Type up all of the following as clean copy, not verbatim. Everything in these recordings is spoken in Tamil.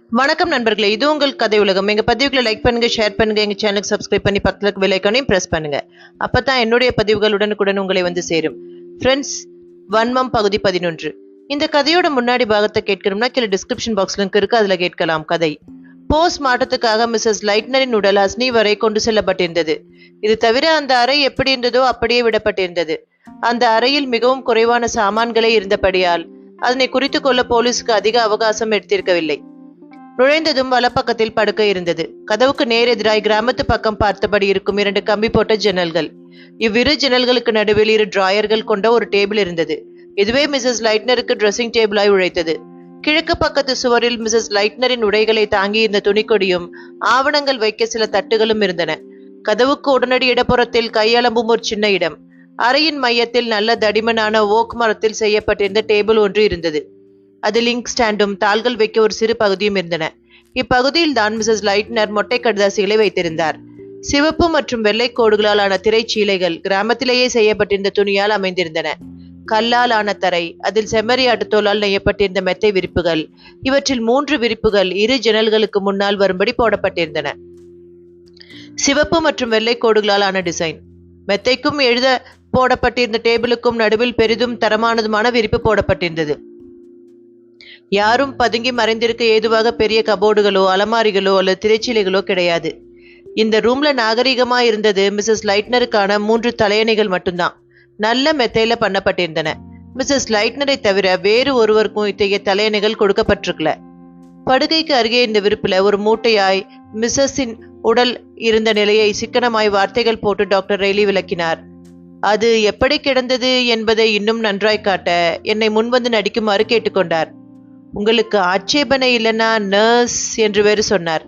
வணக்கம் நண்பர்களே, இது உங்கள் கதை உலகம். எங்க பதிவுகளை லைக் பண்ணுங்க, ஷேர் பண்ணுங்க, எங்க சேனலுக்கு சப்ஸ்கிரைப் பண்ணி பக்கத்துல பெல் ஐகானையும் பிரஸ் பண்ணுங்க. அப்பதான் என்னுடைய பதிவுகள் உடனுக்குடன் உங்களை வந்து சேரும். ஃப்ரெண்ட்ஸ், வன்மம் பகுதி 11. இந்த கதையோட முன்னாடி பாகத்தை கேட்கணும்னா கீழே டிஸ்கிரிப்ஷன் பாக்ஸ் லிங்க் இருக்கு, அதுல கேட்கலாம். கதை போஸ்ட் மார்ட்டத்துக்காக மிஸ்ஸஸ் லைட்னரின் உடல் அஸ்னி வரை கொண்டு செல்லப்பட்டிருந்தது. இது தவிர அந்த அறை எப்படி இருந்ததோ அப்படியே விடப்பட்டிருந்தது. அந்த அறையில் மிகவும் குறைவான சாமான்களே இருந்தபடியால் அதனை குறித்து கொள்ள போலீஸுக்கு அதிக அவகாசம் எடுத்திருக்கவில்லை. நுழைந்ததும் வலப்பக்கத்தில் படுக்கை இருந்தது. கதவுக்கு நேர் எதிராய் கிராமத்து பக்கம் பார்த்தபடி இருக்கும் 2 கம்பி போட்ட ஜன்னல்கள். இவ்விரு ஜன்னல்களுக்கு நடுவில் 2 டிராயர்கள் கொண்ட ஒரு டேபிள் இருந்தது. இதுவே மிஸ்ஸஸ் லைட்னருக்கு ட்ரெஸ்ஸிங் டேபிளாய் உழைத்தது. கிழக்கு பக்கத்து சுவரில் மிஸ்ஸஸ் லைட்னரின் உடைகளை தாங்கியிருந்த துணிக்கொடியும் ஆவணங்கள் வைக்க சில தட்டுகளும் இருந்தன. கதவுக்கு உடனடி இடப்புறத்தில் கையளம்பும் ஒரு சின்ன இடம். அறையின் மையத்தில் நல்ல தடிமனான ஓக் மரத்தில் செய்யப்பட்டிருந்த டேபிள் ஒன்று இருந்தது. அதில் இங்க் ஸ்டாண்டும் தாள்கள் வைக்க ஒரு சிறு பகுதியும் இருந்தன. இப்பகுதியில் தான் மிஸ்ஸஸ் லைட்னர் மொட்டை கடுதாசிகளை வைத்திருந்தார். சிவப்பு மற்றும் வெள்ளை கோடுகளால் ஆன திரைச்சீலைகள் கிராமத்திலேயே செய்யப்பட்டிருந்த துணியால் அமைந்திருந்தன. கல்லால் ஆன தரை, அதில் செம்மறியாட்டு தோலால் நெய்யப்பட்டிருந்த மெத்தை விரிப்புகள். இவற்றில் 3 விரிப்புகள் 2 ஜன்னல்களுக்கு முன்னால் வரும்படி போடப்பட்டிருந்தன. சிவப்பு மற்றும் வெள்ளை கோடுகளால் ஆன டிசைன். மெத்தைக்கும் எழுத போடப்பட்டிருந்த டேபிளுக்கும் நடுவில் பெரிதும் தரமானதுமான விரிப்பு போடப்பட்டிருந்தது. யாரும் பதுங்கி மறைந்திருக்க ஏதுவாக பெரிய கபோர்டுகளோ அலமாரிகளோ அல்லது திரைச்சீலைகளோ கிடையாது. இந்த ரூம்ல நாகரிகமா இருந்தது மிஸ்ஸஸ் லைட்னருக்கான 3 தலையணைகள் மட்டும்தான். நல்ல மெத்தையில பண்ணப்பட்டிருந்தன. மிஸ்ஸஸ் லைட்னரை தவிர வேறு ஒருவருக்கும் இத்தகைய தலையணைகள் கொடுக்கப்பட்டிருக்கல. படுகைக்கு அருகே இந்த விருப்பில் ஒரு மூட்டையாய் மிஸ்ஸஸின் உடல் இருந்த நிலையை சிக்கனமாய் வார்த்தைகள் போட்டு டாக்டர் ரெய்லி விளக்கினார். அது எப்படி கிடந்தது என்பதை இன்னும் நன்றாய் காட்ட என்னை முன்வந்து நடிக்குமாறு கேட்டுக்கொண்டார். உங்களுக்கு ஆட்சேபனை இல்லைன்னா நர்ஸ் என்று வேறு சொன்னார்.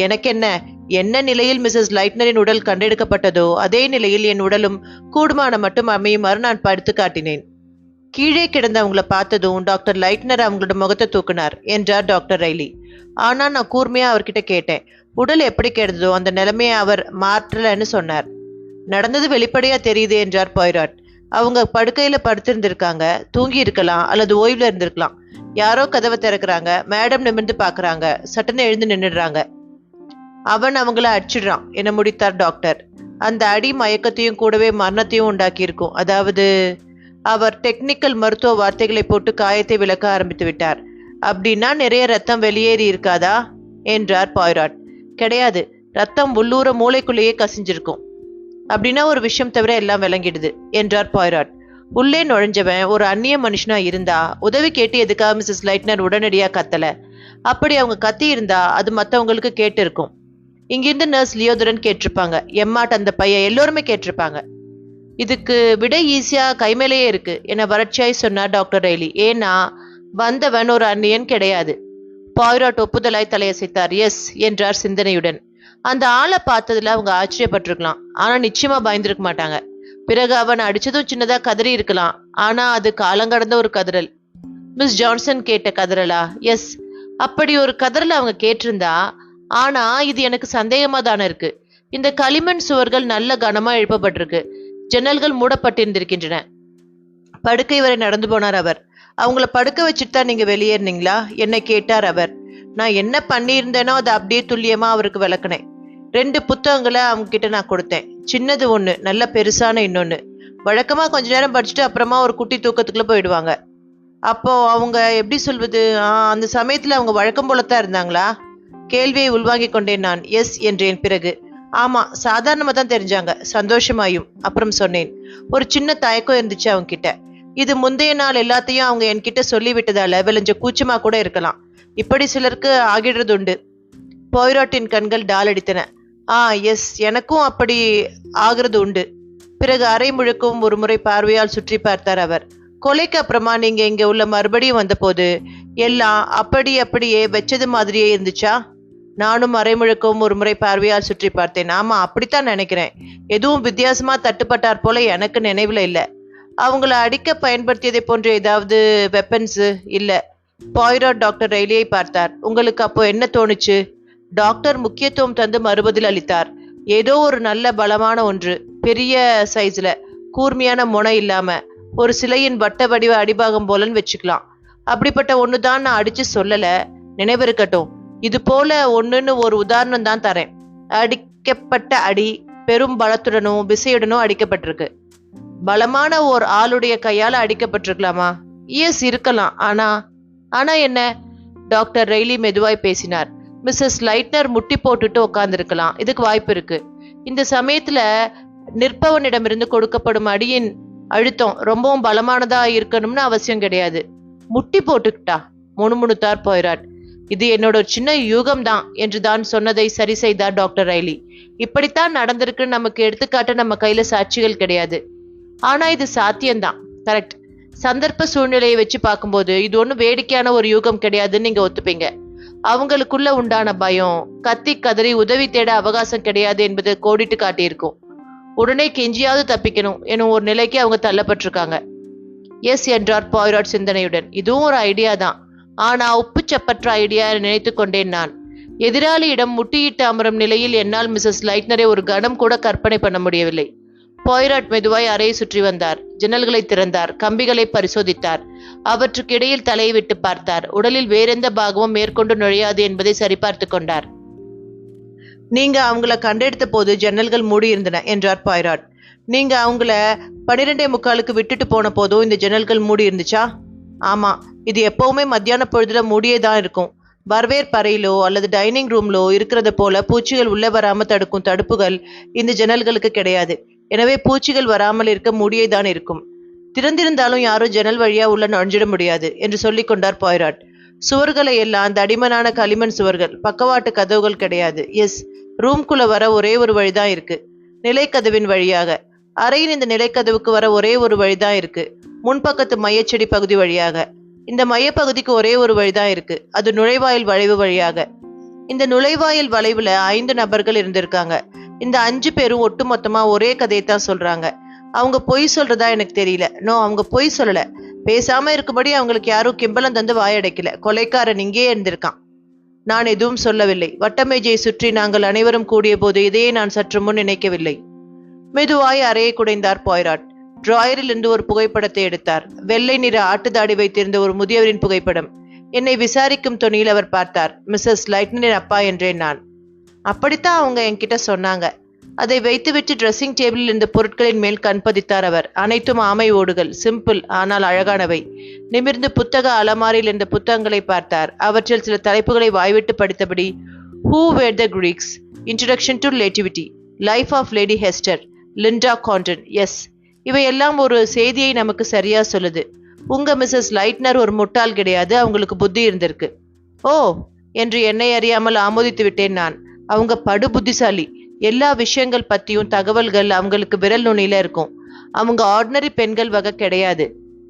எனக்கு என்ன நிலையில் மிஸ்ஸஸ் லைட்னரின் உடல் கண்டெடுக்கப்பட்டதோ அதே நிலையில் என் உடலும் கூடுமான மட்டும் அமையுமாறு நான் படுத்து காட்டினேன். கீழே கிடந்த அவங்கள பார்த்ததும் டாக்டர் லைட்னர் அவங்களோட முகத்தை தூக்கினார் என்றார் டாக்டர் ரெய்லி. ஆனா நான் கூர்மையா அவர்கிட்ட கேட்டேன், உடல் எப்படி கிடந்ததோ அந்த நிலைமையை அவர் மாற்றலன்னு சொன்னார். நடந்தது வெளிப்படையா தெரியுது என்றார் பாய்ராட். அவங்க படுக்கையில படுத்திருந்திருக்காங்க, தூங்கி இருக்கலாம் அல்லது ஓய்வுல இருந்திருக்கலாம். யாரோ கதவை திறக்கிறாங்க, மேடம் நிமிர்ந்து பாக்குறாங்க, சட்டுன்னு எழுந்து நின்னுடுறாங்க. அவன் அவங்கள அடிச்சிடுறான் என முடித்தார் டாக்டர். அந்த அடி மயக்கத்தையும் கூடவே மரணத்தையும் உண்டாக்கி இருக்கும். அதாவது அவர் டெக்னிக்கல் மருத்துவ வார்த்தைகளை போட்டு காயத்தை விளக்க ஆரம்பித்து விட்டார். அப்படின்னா நிறைய ரத்தம் வெளியேறி இருக்காதா என்றார் பாய்ராட். கிடையாது, ரத்தம் உள்ளூர மூளைக்குள்ளேயே கசிஞ்சிருக்கும். அப்படின்னா ஒரு விஷயம் தவிர எல்லாம் விளங்கிடுது என்றார் பாய்ராட். உள்ளே நுழைஞ்சவன் ஒரு அந்நிய மனுஷனா இருந்தா உதவி கேட்டு எதுக்காக மிஸ்ஸஸ் லைட்னர் உடனடியா கத்தல? அப்படி அவங்க கத்தி இருந்தா அது மற்றவங்களுக்கு கேட்டு இருக்கும். இங்கிருந்து நர்ஸ் லியோதரன் கேட்டிருப்பாங்க, எம்மாட் அந்த பையன், எல்லோருமே கேட்டிருப்பாங்க. இதுக்கு விட ஈஸியா கைமேலேயே இருக்கு என வறட்சியாய் சொன்னார் டாக்டர் ரெய்லி. ஏன்னா வந்தவன் ஒரு அந்நியன் கிடையாது. பாய்ராட் ஒப்புதலாய் தலையசைத்தார். எஸ் என்றார் சிந்தனையுடன். அந்த ஆளை பார்த்ததுல அவங்க ஆச்சரியப்பட்டிருக்கலாம், ஆனா நிச்சயமா பயந்துருக்க மாட்டாங்க. பிறகு அவன் அடிச்சதும் சின்னதா கதறி இருக்கலாம், ஆனா அது காலங்கடந்த ஒரு கதறல். மிஸ் ஜான்சன் கேட்ட கதறலா? எஸ், அப்படி ஒரு கதறல் அவங்க கேட்டிருந்தா. ஆனா இது எனக்கு சந்தேகமா தானே இருக்கு. இந்த களிமண் சுவர்கள் நல்ல கனமா எழுப்பப்பட்டிருக்கு. ஜன்னல்கள் மூடப்பட்டிருந்திருக்கின்றன. படுக்கை வரை நடந்து போனார் அவர். அவங்கள படுக்க வச்சுட்டு தான் நீங்க வெளியேறினீங்களா என்னை கேட்டார் அவர். நான் என்ன பண்ணியிருந்தேனோ அதை அப்படியே துல்லியமா அவருக்கு விளக்குனேன். 2 புத்தகங்களை அவங்க கிட்ட நான் கொடுத்தேன். சின்னது ஒண்ணு, நல்ல பெருசான இன்னொன்னு. வழக்கமா கொஞ்ச நேரம் படிச்சுட்டு அப்புறமா ஒரு குட்டி தூக்கத்துக்குள்ள போயிடுவாங்க. அப்போ அவங்க எப்படி சொல்வது, அந்த சமயத்துல அவங்க வழக்கம் போலத்தான் இருந்தாங்களா? கேள்வியை உள்வாங்கி கொண்டேன் நான். எஸ் என்றேன். பிறகு ஆமா, சாதாரணமா தான் தெரிஞ்சாங்க, சந்தோஷமாயும். அப்புறம் சொன்னேன், ஒரு சின்ன தயக்கம் இருந்துச்சு அவங்க கிட்ட. இது முந்தைய நாள் எல்லாத்தையும் அவங்க என்கிட்ட சொல்லி விட்டதால விளைஞ்ச கூச்சமா கூட இருக்கலாம். இப்படி சிலருக்கு ஆகிடுறது உண்டு. பாய்ராட்டின் கண்கள் டால் அடித்தன. எஸ், எனக்கும் அப்படி ஆகிறது உண்டு. பிறகு அரை முழுக்கும் ஒரு முறை பார்வையால் சுற்றி பார்த்தார் அவர். கொலைக்கு அப்புறமா நீங்க இங்க உள்ள மறுபடியும் வந்த போது எல்லாம் அப்படியே வச்சது மாதிரியே இருந்துச்சா? நானும் அரை முழுக்கவும் ஒரு முறை பார்வையால் சுற்றி பார்த்தேன். ஆமா, அப்படித்தான் நினைக்கிறேன். எதுவும் வித்தியாசமா தட்டுப்பட்டார் போல எனக்கு நினைவுல இல்ல. அவங்கள அடிக்க பயன்படுத்தியதை போன்ற ஏதாவது வெப்பன்ஸ் இல்ல. பாய்ராட் டாக்டர் ரெய்லியை பார்த்தார். உங்களுக்கு அப்போ என்ன தோணுச்சு? டாக்டர் முக்கியத்துவம் தந்து மறுபதில் அளித்தார். ஏதோ ஒரு நல்ல பலமான ஒன்று, பெரிய சைஸ்ல, கூர்மையான முனை இல்லாம, ஒரு சிலையின் வட்ட வடிவ அடிபாகம் போலன்னு வச்சுக்கலாம். அப்படிப்பட்ட ஒண்ணுதான் நான் அடிச்சு சொல்லல, நினைவு இருக்கட்டும். இது போல ஒண்ணுன்னு ஒரு உதாரணம் தான் தரேன். அடிக்கப்பட்ட அடி பெரும் பலத்துடனும் விசையுடனும் அடிக்கப்பட்டிருக்கு. பலமான ஓர் ஆளுடைய கையால அடிக்கப்பட்டிருக்கலாமா? எஸ், இருக்கலாம். ஆனா என்ன? டாக்டர் ரெய்லி மெதுவாய் பேசினார். மிஸ்ஸஸ் லைட்னர் முட்டி போட்டுட்டு உட்கார்ந்துருக்கலாம். இதுக்கு வாய்ப்பு இருக்கு. இந்த சமயத்துல நிற்பவனிடமிருந்து கொடுக்கப்படும் அடியின் அழுத்தம் ரொம்பவும் பலமானதா இருக்கணும்னு அவசியம் கிடையாது. முட்டி போட்டுக்கிட்டா முணுமுணுத்தார் போய்ராட். இது என்னோட ஒரு சின்ன யூகம் தான் என்று தான் சொன்னதை சரி செய்தார் டாக்டர் ரெய்லி. இப்படித்தான் நடந்திருக்குன்னு நமக்கு எடுத்துக்காட்ட நம்ம கையில சாட்சிகள் கிடையாது. ஆனா இது சாத்தியம்தான். கரெக்ட். சந்தர்ப்ப சூழ்நிலையை வச்சு பார்க்கும்போது இது ஒன்றும் வேடிக்கையான ஒரு யூகம் கிடையாதுன்னு நீங்க ஒத்துப்பீங்க. அவங்களுக்குள்ள உண்டான பயம், கத்தி கதறி உதவி தேட அவகாசம் கிடையாது என்பதை கோடிட்டு காட்டியிருக்கும். உடனே கெஞ்சியாவது தப்பிக்கணும் எனும் ஒரு நிலைக்கு அவங்க தள்ளப்பட்டிருக்காங்க. எஸ் என்றார் பாய்ராட் சிந்தனையுடன். இதுவும் ஒரு ஐடியா தான். ஆனா உப்பு சப்பற்ற ஐடியா நினைத்து கொண்டேன் நான். எதிராளியிடம் முட்டியிட்டு அமரும் நிலையில் என்னால் மிஸ்ஸஸ் லைட்னரை ஒரு கணம் கூட கற்பனை பண்ண முடியவில்லை. பாய்ராட் மெதுவாய் அறையை சுற்றி வந்தார். ஜன்னல்களை திறந்தார். கம்பிகளை பரிசோதித்தார். அவற்றுக்கு இடையில் தலையை விட்டு பார்த்தார். உடலில் வேறெந்த பாகமும் மேற்கொண்டு நுழையாது என்பதை சரிபார்த்து கொண்டார். நீங்க அவங்கள கண்டெடுத்த போது ஜன்னல்கள் மூடி இருந்தன என்றார் பாய்ராட். நீங்க அவங்கள 12:45 விட்டுட்டு போன போதும் இந்த ஜன்னல்கள் மூடி இருந்துச்சா? ஆமா, இது எப்பவுமே மத்தியான பொழுதுல மூடியேதான் இருக்கும். வரவேற்பறையிலோ அல்லது டைனிங் ரூம்லோ இருக்கிறது போல பூச்சிகள் உள்ளே வராம தடுக்கும் தடுப்புகள் இந்த ஜன்னல்களுக்கு கிடையாது. எனவே பூச்சிகள் வராமல் இருக்க மூடியேதான் இருக்கும். திறந்திருந்தாலும் யாரும் ஜன்னல் வழியா உள்ள நுழைஞ்சிட முடியாது என்று சொல்லிக் கொண்டார் பாய்ராட். சுவர்களை எல்லாம் தடிமனான களிமண் சுவர்கள். பக்கவாட்டு கதவுகள் கிடையாது. எஸ், ரூம்குள்ள வர ஒரே ஒரு வழிதான் இருக்கு. நிலைக்கதவின் வழியாக. அறையின் இந்த நிலைக்கதவுக்கு வர ஒரே ஒரு வழிதான் இருக்கு. முன்பக்கத்து மையச்செடி பகுதி வழியாக. இந்த மையப்பகுதிக்கு ஒரே ஒரு வழிதான் இருக்கு. அது நுழைவாயில் வளைவு வழியாக. இந்த நுழைவாயில் வளைவுல 5 நபர்கள் இருந்திருக்காங்க. இந்த 5 பேரும் ஒட்டுமொத்தமா ஒரே கதையைத்தான் சொல்றாங்க. அவங்க பொய் சொல்றதா எனக்கு தெரியல. நோ, அவங்க பொய் சொல்லல. பேசாம இருக்கும்படி அவங்களுக்கு யாரும் கிம்பளம் தந்து வாயடைக்கல. கொலைக்காரன் இங்கே இருந்திருக்கான். நான் எதுவும் சொல்லவில்லை. வட்டமேஜையை சுற்றி நாங்கள் அனைவரும் கூடிய போது இதையே நான் சற்று முன் நினைக்கவில்லை. மெதுவாய் அறையை குடைந்தார் பாய்ராட். டிராயரில் இருந்து ஒரு புகைப்படத்தை எடுத்தார். வெள்ளை நிற ஆட்டுதாடி வைத்திருந்த ஒரு முதியவரின் புகைப்படம். என்னை விசாரிக்கும் தொனியில் அவர் பார்த்தார். மிஸ்ஸஸ் லைட்னரின் அப்பா என்றேன் நான். அப்படித்தான் அவங்க என்கிட்ட சொன்னாங்க. அதை வைத்துவிட்டு ட்ரெஸ்ஸிங் டேபிளில் இருந்த பொருட்களின் மேல் கண்பதித்தார் அவர். அனைத்தும் ஆமை ஓடுகள். சிம்பிள், ஆனால் அழகானவை. நிமிர்ந்து புத்தக அலமாரியில் இருந்த புத்தகங்களை பார்த்தார். அவற்றில் சில தலைப்புகளை வாய்விட்டு படித்தபடி, who were the Greeks, introduction to relativity, life of lady Hester, Linda Condon. Yes, இவையெல்லாம் ஒரு செய்தியை நமக்கு சரியா சொல்லுது. உங்க மிஸ்ஸஸ் லைட்னர் ஒரு முட்டாள் கிடையாது. அவங்களுக்கு புத்தி இருந்திருக்கு. ஓ என்று என்னை அறியாமல் ஆமோதித்து விட்டேன் நான். அவங்க படு புத்திசாலி. எல்லா விஷயங்கள் பத்தியும் தகவல்கள் அவங்களுக்கு விரல் நுனியில இருக்கும். அவங்க ஆர்டினரி பெண்கள் வகை கிடையாது.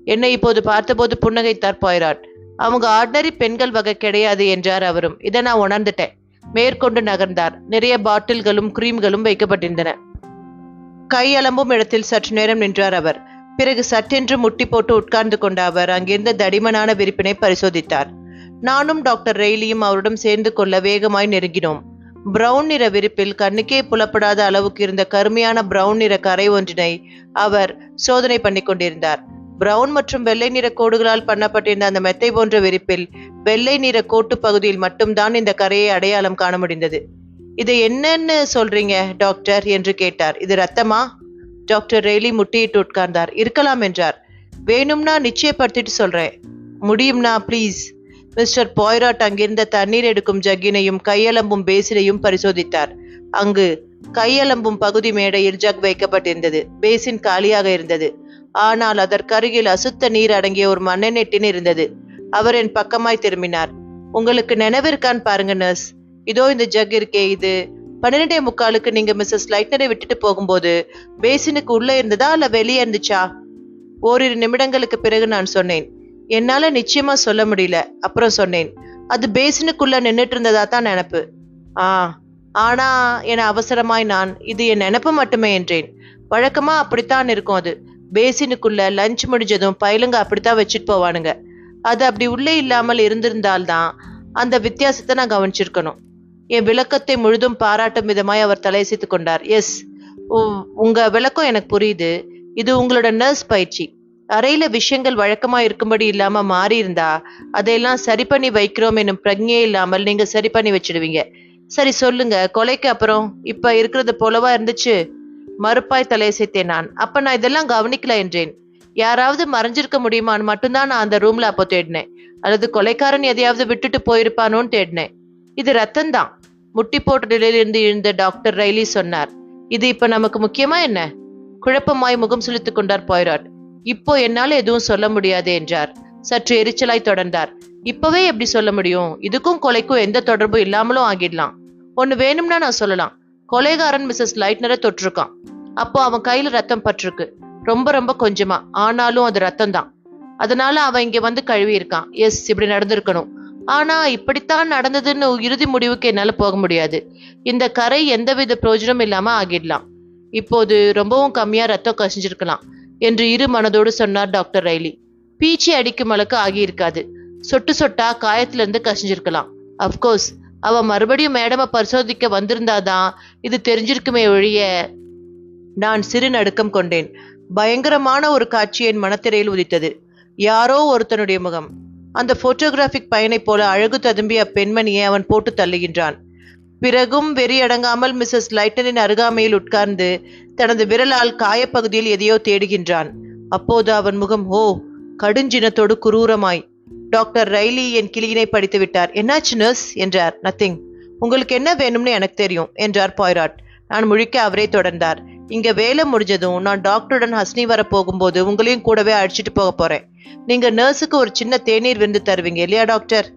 என்னை இப்போது பார்த்தபோது புன்னகைத்தார் பாய்ராட். அவங்க ஆர்டினரி பெண்கள் வகை கிடையாது என்றார் அவரும். இதை நான் உணர்ந்துட்டேன். மேற்கொண்டு நகர்ந்தார். நிறைய பாட்டில்களும் கிரீம்களும் வைக்கப்பட்டிருந்தன. கையளம்பும் இடத்தில் சற்று நேரம் நின்றார் அவர். பிறகு சட்டென்று முட்டி போட்டு உட்கார்ந்து கொண்ட அவர் அங்கிருந்த தடிமனான விரிப்பினை பரிசோதித்தார். நானும் டாக்டர் ரெய்லியும் அவருடன் சேர்ந்து கொள்ள வேகமாய் நெருங்கினோம். பிரவுன் நிற விரிப்பில் கண்ணுக்கே புலப்படாத அளவுக்கு இருந்த கருமையான பிரவுன் நிற கரை ஒன்றினை அவர் சோதனை பண்ணி கொண்டிருந்தார். பிரவுன் மற்றும் வெள்ளை நிற கோடுகளால் பண்ணப்பட்டிருந்த அந்த மெத்தை போன்ற விரிப்பில் வெள்ளை நிற கோட்டு பகுதியில் மட்டும்தான் இந்த கரையை அடையாளம் காண முடிந்தது. இதை என்னன்னு சொல்றீங்க டாக்டர் என்று கேட்டார். இது ரத்தமா? டாக்டர் ரெய்லி முட்டியிட்டு உட்கார்ந்தார். இருக்கலாம் என்றார். வேணும்னா நிச்சயப்படுத்திட்டு சொல்றேன். முடியும்னா ப்ளீஸ். மிஸ்டர் பாய்ராட் அங்கிருந்த தண்ணீர் எடுக்கும் ஜக்கினையும் கையளம்பும் பேசினையும் பரிசோதித்தார். அங்கு கையளம்பும் பகுதி மேடையில் ஜக் வைக்கப்பட்டிருந்தது. பேசின் காலியாக இருந்தது. ஆனால் அதற்கருகில் அசுத்த நீர் அடங்கிய ஒரு மண்ணெண்ணெய் டின் இருந்தது. அவர் என் பக்கமாய் திரும்பினார். உங்களுக்கு நினைவிருக்கான்னு பாருங்க நர்ஸ். இதோ இந்த ஜக் இருக்கே, இது 12:45 நீங்க மிஸ்ஸஸ் லைட்னரை விட்டுட்டு போகும்போது பேசினுக்கு உள்ள இருந்ததா இல்ல வெளியே இருந்துச்சா? ஓரிரு நிமிடங்களுக்கு பிறகு நான் சொன்னேன். என்னால நிச்சயமா சொல்ல முடியல. அப்புறம் சொன்னேன், அது பேசினுக்குள்ள நின்றுட்டு இருந்ததா தான் நினப்பு. ஆனா என அவசரமாய் நான், இது என் நினப்பு மட்டுமே என்றேன். வழக்கமா அப்படித்தான் இருக்கும். அது பேசினுக்குள்ள லஞ்ச் முடிஞ்சதும் பயிலுங்க அப்படித்தான் வச்சுட்டு போவானுங்க. அது அப்படி உள்ளே இல்லாமல் இருந்திருந்தால்தான் அந்த வித்தியாசத்தை நான் கவனிச்சிருக்கணும். என் விளக்கத்தை முழுதும் பாராட்டும் விதமாய் அவர் தலையசைத்து கொண்டார். எஸ், உங்க விளக்கம் எனக்கு புரியுது. இது உங்களோட நர்ஸ் பயிற்சி. அறையில விஷயங்கள் வழக்கமா இருக்கும்படி இல்லாம மாறி இருந்தா அதையெல்லாம் சரி பண்ணி வைக்கிறோம் என்னும் பிரஜையே இல்லாமல் நீங்க சரி பண்ணி வச்சிடுவீங்க. சரி சொல்லுங்க, கொலைக்கு அப்புறம் இப்ப இருக்கிறது போலவா இருந்துச்சு? மறுப்பாய் தலையசைத்தேன் நான். அப்ப நான் இதெல்லாம் கவனிக்கல என்றேன். யாராவது மறைஞ்சிருக்க முடியுமான்னு மட்டும்தான் நான் அந்த ரூம்ல அப்போ தேடினேன். அல்லது கொலைக்காரன் எதையாவது விட்டுட்டு போயிருப்பானோன்னு தேடினேன். இது ரத்தம்தான். முட்டி போட்ட நிலையிலிருந்து எழுந்த டாக்டர் ரைலி சொன்னார். இது இப்ப நமக்கு முக்கியமா என்ன? குழப்பமாய் முகம் சுளித்துக் கொண்டார் பாய்ராட். இப்போ என்னால எதுவும் சொல்ல முடியாது என்றார். சற்று எரிச்சலாய் தொடர்ந்தார். இப்பவே எப்படி சொல்ல முடியும்? இதுக்கும் கொலைக்கும் எந்த தொடர்பும் இல்லாமலும் ஆகிடலாம். ஒண்ணு வேணும்னா நான் சொல்லலாம். கொலைகாரன் மிஸ்ஸஸ் லைட்னரை தொட்டிருக்கான். அப்போ அவன் கையில ரத்தம் பட்டிருக்கு. ரொம்ப ரொம்ப கொஞ்சமா, ஆனாலும் அது ரத்தம் தான். அதனால அவன் இங்க வந்து கழுவி இருக்கான். எஸ், இப்படி நடந்திருக்கணும். ஆனா இப்படித்தான் நடந்ததுன்னு இறுதி முடிவுக்கு என்னால போக முடியாது. இந்த கரை எந்தவித பிரயோஜனம் இல்லாம ஆகிடலாம். இப்போது ரொம்பவும் கம்மியா ரத்தம் கசிஞ்சிருக்கலாம் என்று இரு மனதோடு சொன்னார் டாக்டர் ரைலி. பீச்சி அடிக்கும் அளவுக்கு ஆகியிருக்காது. சொட்டு சொட்டா காயத்துல இருந்து கசிஞ்சிருக்கலாம். அப்கோர்ஸ் அவ மறுபடியும் மேடமை பரிசோதிக்க வந்திருந்தாதான் இது தெரிஞ்சிருக்குமே ஒழிய. நான் சிறு நடுக்கம் கொண்டேன். பயங்கரமான ஒரு காட்சி என் மனத்திரையில் உதித்தது. யாரோ ஒருத்தனுடைய முகம். அந்த போட்டோகிராபிக் பையனை போல அழகு ததும்பி அப்பெண்மணியை அவன் போட்டு தள்ளுகின்றான். பிறகும் வெறியடங்காமல் மிஸ்ஸஸ் லைட்டனின் அருகாமையில் உட்கார்ந்து தனது விரலால் காயப்பகுதியில் எதையோ தேடுகின்றான். அப்போது அவன் முகம் கடுஞ்சினத்தோடு குரூரமாய். டாக்டர் ரைலி என் கிளியினை படித்து விட்டார். என்னாச்சு நர்ஸ் என்றார். நத்திங். உங்களுக்கு என்ன வேணும்னு எனக்கு தெரியும் என்றார் பாய்ராட். நான் முழிக்க அவரே தொடர்ந்தார். இங்க வேலை முடிஞ்சதும் நான் டாக்டருடன் ஹஸ்னி வர போகும்போது உங்களையும் கூடவே அழைச்சிட்டு போக போறேன். நீங்க நர்ஸுக்கு ஒரு சின்ன தேநீர் விருந்து தருவீங்க இல்லையா டாக்டர்?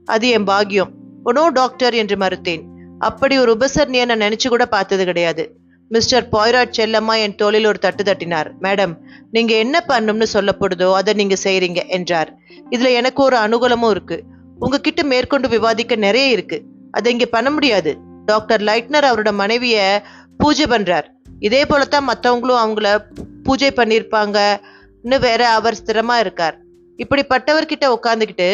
அது என் பாக்கியம். நோ டாக்டர் என்று மறுத்தேன். அப்படி ஒரு உபசரணியை நான் நினைச்சு கூட பார்த்தது கிடையாது. மிஸ்டர் பாய்ராட் செல்லம்மா என் தோளில் ஒரு தட்டு தட்டினார். மேடம், நீங்க என்ன பண்ணும்னு சொல்லப்படுதோ அதை நீங்க செய்றீங்க என்றார். இதுல எனக்கு ஒரு அனுகூலமும் இருக்கு. உங்ககிட்ட மேற்கொண்டு விவாதிக்க நிறைய இருக்கு. அதை இங்க பண்ண முடியாது. டாக்டர் லைட்னர் அவரோட மனைவிய பூஜை பண்றார். இதே போலத்தான் மற்றவங்களும் அவங்கள பூஜை பண்ணியிருப்பாங்கன்னு வேற அவர் ஸ்திரமா இருக்கார். இப்படிப்பட்டவர்கிட்ட உட்காந்துக்கிட்டு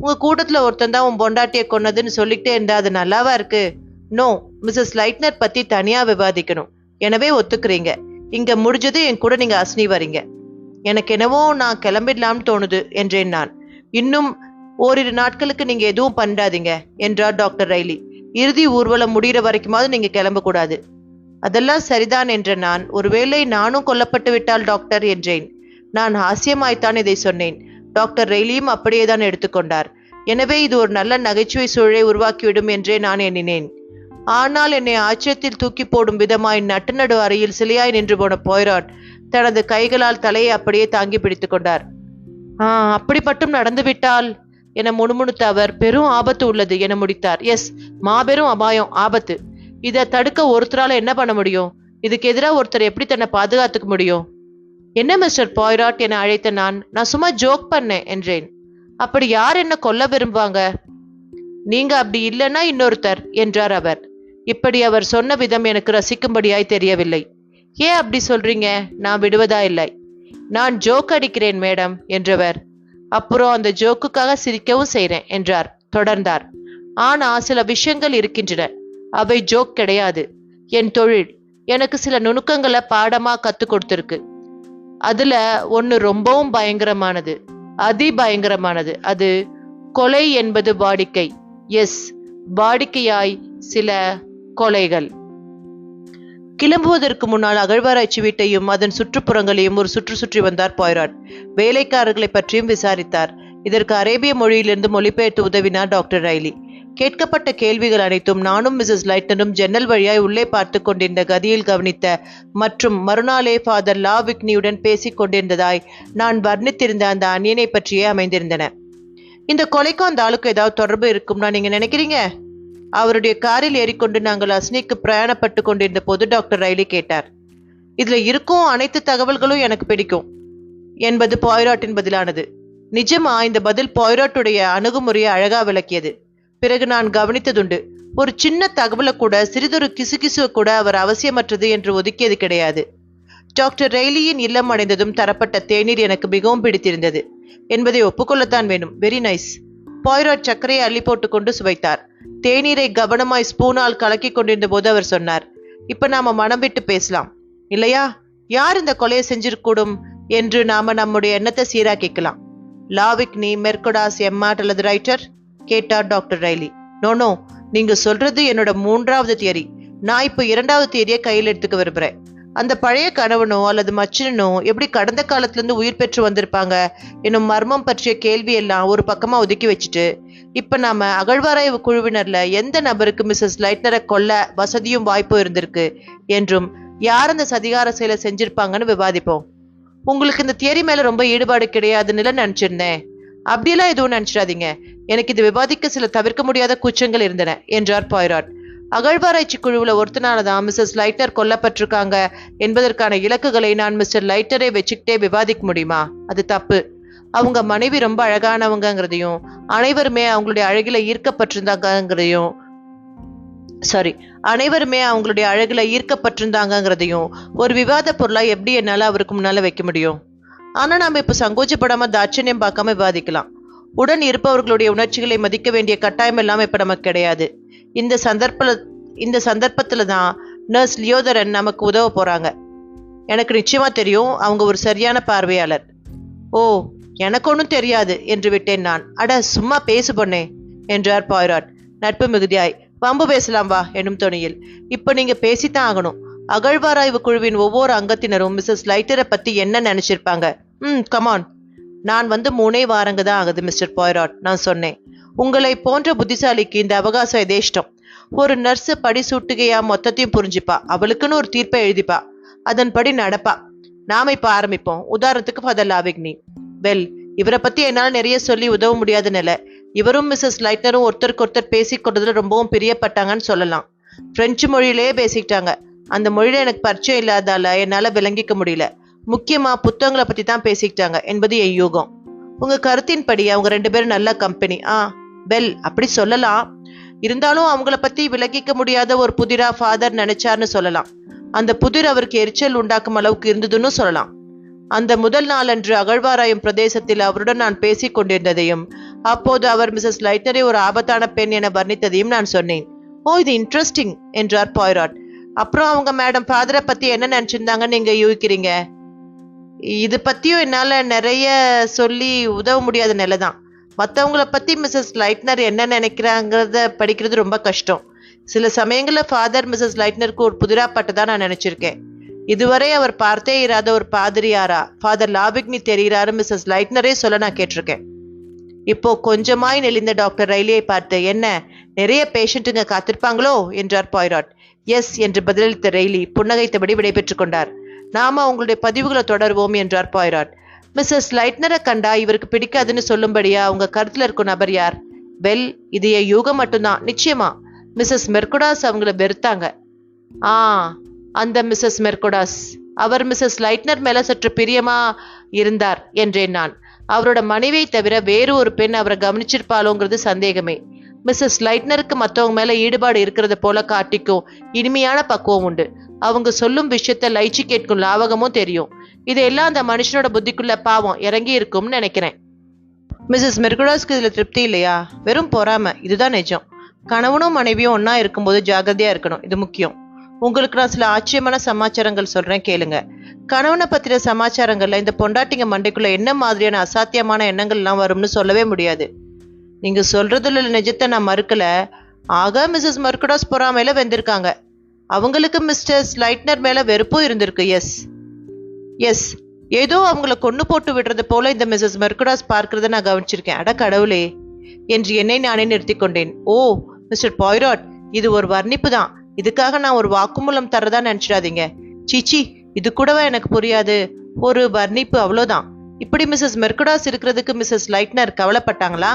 உங்க கூட்டத்துல ஒருத்தன் தான் உன் பொண்டாட்டியை கொன்னதுன்னு சொல்லிக்கிட்டே இருந்தா அது நல்லாவா இருக்கு? நோ, மிஸ்ஸஸ் லைட்னர் பத்தி தனியா விவாதிக்கணும். எனவே ஒத்துக்கிறீங்க. இங்க முடிஞ்சது என் கூட நீங்க அஸ்னி வரீங்க. எனக்கு என்னவோ நான் கிளம்பிடலாம்னு தோணுது என்றேன் நான். இன்னும் ஓரிரு நாட்களுக்கு நீங்க எதுவும் பண்ணாதீங்க என்றார் டாக்டர் ரைலி. இறுதி ஊர்வலம் முடிகிற வரைக்குமாவது நீங்க கிளம்ப கூடாது. அதெல்லாம் சரிதான் என்ற நான். ஒருவேளை நானும் கொல்லப்பட்டு விட்டால் டாக்டர் என்றேன். நான் ஹாஸ்யமாய்த்தான் இதை சொன்னேன். டாக்டர் ரெய்லியும் அப்படியேதான் எடுத்துக்கொண்டார். எனவே இது ஒரு நல்ல நகைச்சுவை சூழலை உருவாக்கிவிடும் என்றே நான் எண்ணினேன். ஆனால் என்னை ஆச்சரியத்தில் தூக்கி போடும் விதமாய் நடு அறையில் சிலையாய் நின்று போன பாய்ராட் தனது கைகளால் தலையை அப்படியே தாங்கி பிடித்துக் கொண்டார். அப்படி மட்டும் நடந்துவிட்டால் என முணுமுணுத்த அவர், பெரும் ஆபத்து உள்ளது என முடித்தார். எஸ், மாபெரும் அபாயம், ஆபத்து. இதை தடுக்க ஒருத்தரால என்ன பண்ண முடியும்? இதுக்கு எதிராக ஒருத்தர் எப்படி தன்னை பாதுகாத்துக்க முடியும்? என்ன மிஸ்டர் பாய்ராட் என அழைத்த நான் சும்மா ஜோக் பண்ணேன் என்றேன். அப்படி யார் என்ன கொல்ல விரும்புவாங்க? நீங்க அப்படி இல்லைன்னா இன்னொருத்தர் என்றார் அவர். இப்படி அவர் சொன்ன விதம் எனக்கு ரசிக்கும்படியாய் தெரியவில்லை. ஏன் அப்படி சொல்றீங்க? நான் விடுவதா இல்லை. நான் ஜோக் அடிக்கிறேன் மேடம் என்றவர். அப்புறம் அந்த ஜோக்குக்காக சிரிக்கவும் செய்றேன் என்றார். தொடர்ந்தார். ஆனா சில விஷயங்கள் இருக்கின்றன. அவை ஜோக் கிடையாது. என் தொழில் எனக்கு சில நுணுக்கங்களை பாடமா கத்து கொடுத்திருக்கு. அதுல ஒன்னு ரொம்பவும் பயங்கரமானது, அதிபயங்கரமானது. அது கொலை என்பது வாடிக்கை. எஸ், வாடிக்கையாய் சில கொலைகள். கிளம்புவதற்கு முன்னால் அகழ்வாராய்ச்சி வீட்டையும் அதன் சுற்றுப்புறங்களையும் ஒரு சுற்றி வந்தார் பாய்ராட். வேலைக்காரர்களை பற்றியும் விசாரித்தார். இதற்கு அரேபிய மொழியிலிருந்து மொழிபெயர்த்து உதவினார் டாக்டர் ரைலி. கேட்கப்பட்ட கேள்விகள் அனைத்தும் நானும் மிஸ்ஸஸ் லைட்டனும் ஜன்னல் வழியாய் உள்ளே பார்த்து கொண்டிருந்த கதியில் கவனித்த மற்றும் மறுநாளே ஃபாதர் லா விக்னியுடன் பேசிக் கொண்டிருந்ததாய் நான் வர்ணித்திருந்த அந்த அந்நியனை பற்றியே அமைந்திருந்தன. இந்த கொலைக்கும் அந்த ஆளுக்கு ஏதாவது தொடர்பு இருக்கும்னா நீங்க நினைக்கிறீங்க? அவருடைய காரில் ஏறிக்கொண்டு நாங்கள் அஸ்னிக்கு பிரயாணப்பட்டு கொண்டிருந்த போது டாக்டர் ரைலி கேட்டார். இதுல இருக்கும் அனைத்து தகவல்களும் எனக்கு பிடிக்கும் என்பது பாய்ராட்டின் பதிலானது. நிஜமா இந்த பதில் பாய்ராட்டுடைய அணுகுமுறையை அழகா விளக்கியது. பிறகு நான் கவனித்ததுண்டு. ஒரு சின்ன தகவலை கூட, சிறிதொரு கிசுகிசுவை கூட அவர் அவசியமற்றது என்று ஒதுக்கியது கிடையாது. டாக்டர் ரெய்லியின் இல்லம் அடைந்ததும் தரப்பட்ட தேநீர் எனக்கு மிகவும் பிடித்திருந்தது என்பதை ஒப்புக்கொள்ளத்தான் வேணும். Very nice. பாய்ராட் சர்க்கரையை அள்ளி போட்டுக்கொண்டு சுவைத்தார். தேநீரை கவனமாய் ஸ்பூனால் கலக்கி கொண்டிருந்த போது அவர் சொன்னார், இப்ப நாம மனம் விட்டு பேசலாம் இல்லையா? யார் இந்த கொலையை செஞ்சிருக்கூடும் என்று நாம நம்முடைய எண்ணத்தை சீராக்கிக்கலாம். லாவிக்னி, மெர்குடாஸ், எம்மாட் அல்லது ரைட்டர் கேட்டார் டாக்டர் ரைலி. நோ, நீங்க சொல்றது என்னோட 3வது தியரி. நான் இப்போ 2வது தியரியை கையில் எடுத்துக்க விரும்புறேன். அந்த பழைய கணவனோ அல்லது மச்சனோ எப்படி கடந்த காலத்துல இருந்து உயிர் பெற்று வந்திருப்பாங்க என்னும் மர்மம் பற்றிய கேள்வி எல்லாம் ஒரு பக்கமா ஒதுக்கி வச்சுட்டு, இப்ப நாம அகழ்வாராய்வு குழுவினர்ல எந்த நபருக்கு மிஸ்ஸஸ் லைட்னரை கொல்ல வசதியும் வாய்ப்பும் இருந்திருக்கு என்றும் யார் அந்த சதிகார செயலை செஞ்சிருப்பாங்கன்னு விவாதிப்போம். உங்களுக்கு இந்த தியரி மேல ரொம்ப ஈடுபாடு கிடையாதுன்னு நினைச்சிருந்தேன். அப்படியெல்லாம் எதுவும் நினைச்சிடாதீங்க. எனக்கு இது விவாதிக்க சில தவிர்க்க முடியாத கூச்சங்கள் இருந்தன என்றார் பாய்ராட். அகழ்வாராய்ச்சி குழுவுல ஒருத்தனாலதான் மிஸ்ஸஸ் லைட்னர் கொல்லப்பட்டிருக்காங்க என்பதற்கான இலக்குகளை நான் மிஸ்டர் லைட்டரை வச்சுக்கிட்டே விவாதிக்க முடியுமா? அது தப்பு. அவங்க மனைவி ரொம்ப அழகானவங்கிறதையும் அனைவருமே அவங்களுடைய அழகுல ஈர்க்கப்பட்டிருந்தாங்கிறதையும் ஒரு விவாத பொருளா எப்படி என்னால அவருக்கு முன்னால வைக்க முடியும்? ஆனா நாம இப்ப சங்கோச்சப்படாம தாட்சண்யம் பார்க்காம விவாதிக்கலாம். உடன் இருப்பவர்களுடைய உணர்ச்சிகளை மதிக்க வேண்டிய கட்டாயம் எல்லாம் இப்ப நமக்கு கிடையாது. இந்த சந்தர்ப்பத்துல தான் நர்ஸ் லியோதரன் நமக்கு உதவ போறாங்க. எனக்கு நிச்சயமா தெரியும், அவங்க ஒரு சரியான பார்வையாளர். ஓ, எனக்கு ஒன்றும் தெரியாது என்று விட்டேன் நான். அட சும்மா பேசு பொண்ணே என்றார் பாய்ராட் நட்பு மிகுதியாய். வம்பு பேசலாம் வா என்னும் தொனியில். இப்ப நீங்க பேசித்தான் ஆகணும். அகழ்வாராய்வு குழுவின் ஒவ்வொரு அங்கத்தினரும் மிஸ்ஸஸ் லைட்டரை பத்தி என்ன நினைச்சிருப்பாங்க? கமான். நான் வந்து 3 வாரங்க தான் ஆகுது மிஸ்டர் பாய்ராட். நான் சொன்னேன், உங்களை போன்ற புத்திசாலிக்கு இந்த அவகாசம் எதேஷ்டம். ஒரு நர்ஸு படி சூட்டுகையா மொத்தத்தையும் புரிஞ்சுப்பா, அவளுக்குன்னு ஒரு தீர்ப்பை எழுதிப்பா, அதன்படி நடப்பா. நாம இப்ப ஆரம்பிப்போம். உதாரணத்துக்கு ஃபாதர் லாவிக்னி. வெல், இவரை பத்தி என்னால் நிறைய சொல்லி உதவ முடியாத நிலை. இவரும் மிஸ்ஸஸ் லைட்னரும் ஒருத்தருக்கு ஒருத்தர் பேசிக்கொண்டதுல ரொம்பவும் பிரியப்பட்டாங்கன்னு சொல்லலாம். பிரெஞ்சு மொழியிலேயே பேசிக்கிட்டாங்க. அந்த மொழியில எனக்கு பரிச்சயம் இல்லாதால என்னால விளங்கிக்க முடியல. முக்கியமா புத்தகங்களை பத்தி தான் பேசிக்கிட்டாங்க என்பது என் யூகம். உங்க கருத்தின்படி அவங்க 2 பேரும் நல்ல கம்பெனி. வெல், அப்படி சொல்லலாம். இருந்தாலும் அவங்கள பத்தி விளக்கிக்க முடியாத ஒரு புதிரா ஃபாதர் நினைச்சார்னு சொல்லலாம். அந்த புதிர் அவருக்கு எரிச்சல் உண்டாக்கும் அளவுக்கு இருந்ததுன்னு சொல்லலாம். அந்த முதல் நாளன்று அகழ்வாராயும் பிரதேசத்தில் அவருடன் நான் பேசிக் கொண்டிருந்ததையும் அப்போது அவர் மிஸ்ஸஸ் லைட்னரை ஒரு ஆபத்தான பெண் என வர்ணித்ததையும் நான் சொன்னேன். ஓ, இது இன்ட்ரெஸ்டிங் என்றார் பாய்ராட். அப்புறம் அவங்க மேடம் ஃபாதரை பத்தி என்ன நினைச்சிருந்தாங்கன்னு நீங்க யூகிக்கிறீங்க? இது பத்தியும் என்னால நிறைய சொல்லி உதவ முடியாத நிலைதான். மற்றவங்கள பத்தி மிஸ்ஸஸ் லைட்னர் என்ன நினைக்கிறாங்கிறத படிக்கிறது ரொம்ப கஷ்டம். சில சமயங்கள்ல ஃபாதர் மிஸ்ஸஸ் லைட்னருக்கு ஒரு புதிராப்பட்டதான் நான் நினைச்சிருக்கேன். இதுவரை அவர் பார்த்தே இராத ஒரு பாதிரியாரா ஃபாதர் லாவிக்னி தெரிகிறாரு மிஸ்ஸஸ் லைட்னரே சொல்ல நான் கேட்டிருக்கேன். இப்போ கொஞ்சமாய் நெளிந்த டாக்டர் ரைலியை பார்த்து, என்ன நிறைய பேஷண்ட்டுங்க காத்திருப்பாங்களோ என்றார் பாய்ராட். எஸ் என்று பதிலளித்த ரெய்லி புன்னகைத்தபடி விடைபெற்றுக் கொண்டார். நாம உங்களுடைய பதிவுகளை தொடர்வோம் என்றார் பாய்ராட். மிஸ்ஸஸ் லைட்னரை கண்டா இவருக்கு பிடிக்காதுன்னு சொல்லும்படியா உங்க கருத்துல இருக்கும் நபர் யார்? வெல், இது என் யூகம் மட்டும்தான். நிச்சயமா மிஸ்ஸஸ் மெர்குடாஸ் அவங்கள வெறுத்தாங்க. அந்த மிஸ்ஸஸ் மெர்குடாஸ். அவர் மிஸ்ஸஸ் லைட்னர் மேல சற்று பிரியமா இருந்தார் என்றேன் நான். அவரோட மனைவியை தவிர வேறு ஒரு பெண் அவரை கவனிச்சிருப்பாளோங்கிறது சந்தேகமே. மிஸ்ஸஸ் லைட்னருக்கு மற்றவங்க மேல ஈடுபாடு இருக்கிறத போல காட்டிக்கும் இனிமையான பக்குவம் உண்டு. அவங்க சொல்லும் விஷயத்த லைச்சி கேட்கும் லாவகமும் தெரியும். இதெல்லாம் அந்த மனுஷனோட புத்திக்குள்ள பாவம் இறங்கி இருக்கும்னு நினைக்கிறேன். மிஸ்ஸஸ் மெர்குடாஸ்க்கு இதுல திருப்தி இல்லையா? வெறும் பொறாம. இதுதான் நிஜம். கணவனும் மனைவியும் ஒன்னா இருக்கும்போது ஜாகிரதையா இருக்கணும். இது முக்கியம். உங்களுக்கு நான் சில ஆச்சரியமான சமாச்சாரங்கள் சொல்றேன், கேளுங்க. கணவனை பத்தின சமாச்சாரங்கள்ல இந்த பொண்டாட்டிங்க மண்டைக்குள்ள என்ன மாதிரியான அசாத்தியமான எண்ணங்கள் எல்லாம் வரும்னு சொல்லவே முடியாது. நீங்க சொல்றதுல நிஜத்தை நான் மறுக்கல. ஆக மிஸ்ஸஸ் மெர்குடாஸ் பொறாமையில வெந்திருக்காங்க. அவங்களுக்கு மிஸ்டர் லைட்னர் மேல வெறுப்பும் இருந்திருக்கு. எஸ், ஏதோ அவங்கள கொண்டு போட்டு விடுறது போல இந்த மிஸ்ஸஸ் மெர்குடாஸ் பார்க்கறத நான் கவனிச்சிருக்கேன். அட கடவுளே என்று என்னை நானே நிறுத்தி கொண்டேன். ஓ மிஸ்டர் பாய்ராட், இது ஒரு வர்ணிப்பு தான். இதுக்காக நான் ஒரு வாக்குமூலம் தரதா நினைச்சிடாதீங்க. சீச்சி, இது கூடவா எனக்கு புரியாது. ஒரு வர்ணிப்பு, அவ்வளோதான். இப்படி மிஸ்ஸஸ் மெர்குடாஸ் இருக்கிறதுக்கு மிஸ்ஸஸ் லைட்னர் கவலைப்பட்டாங்களா?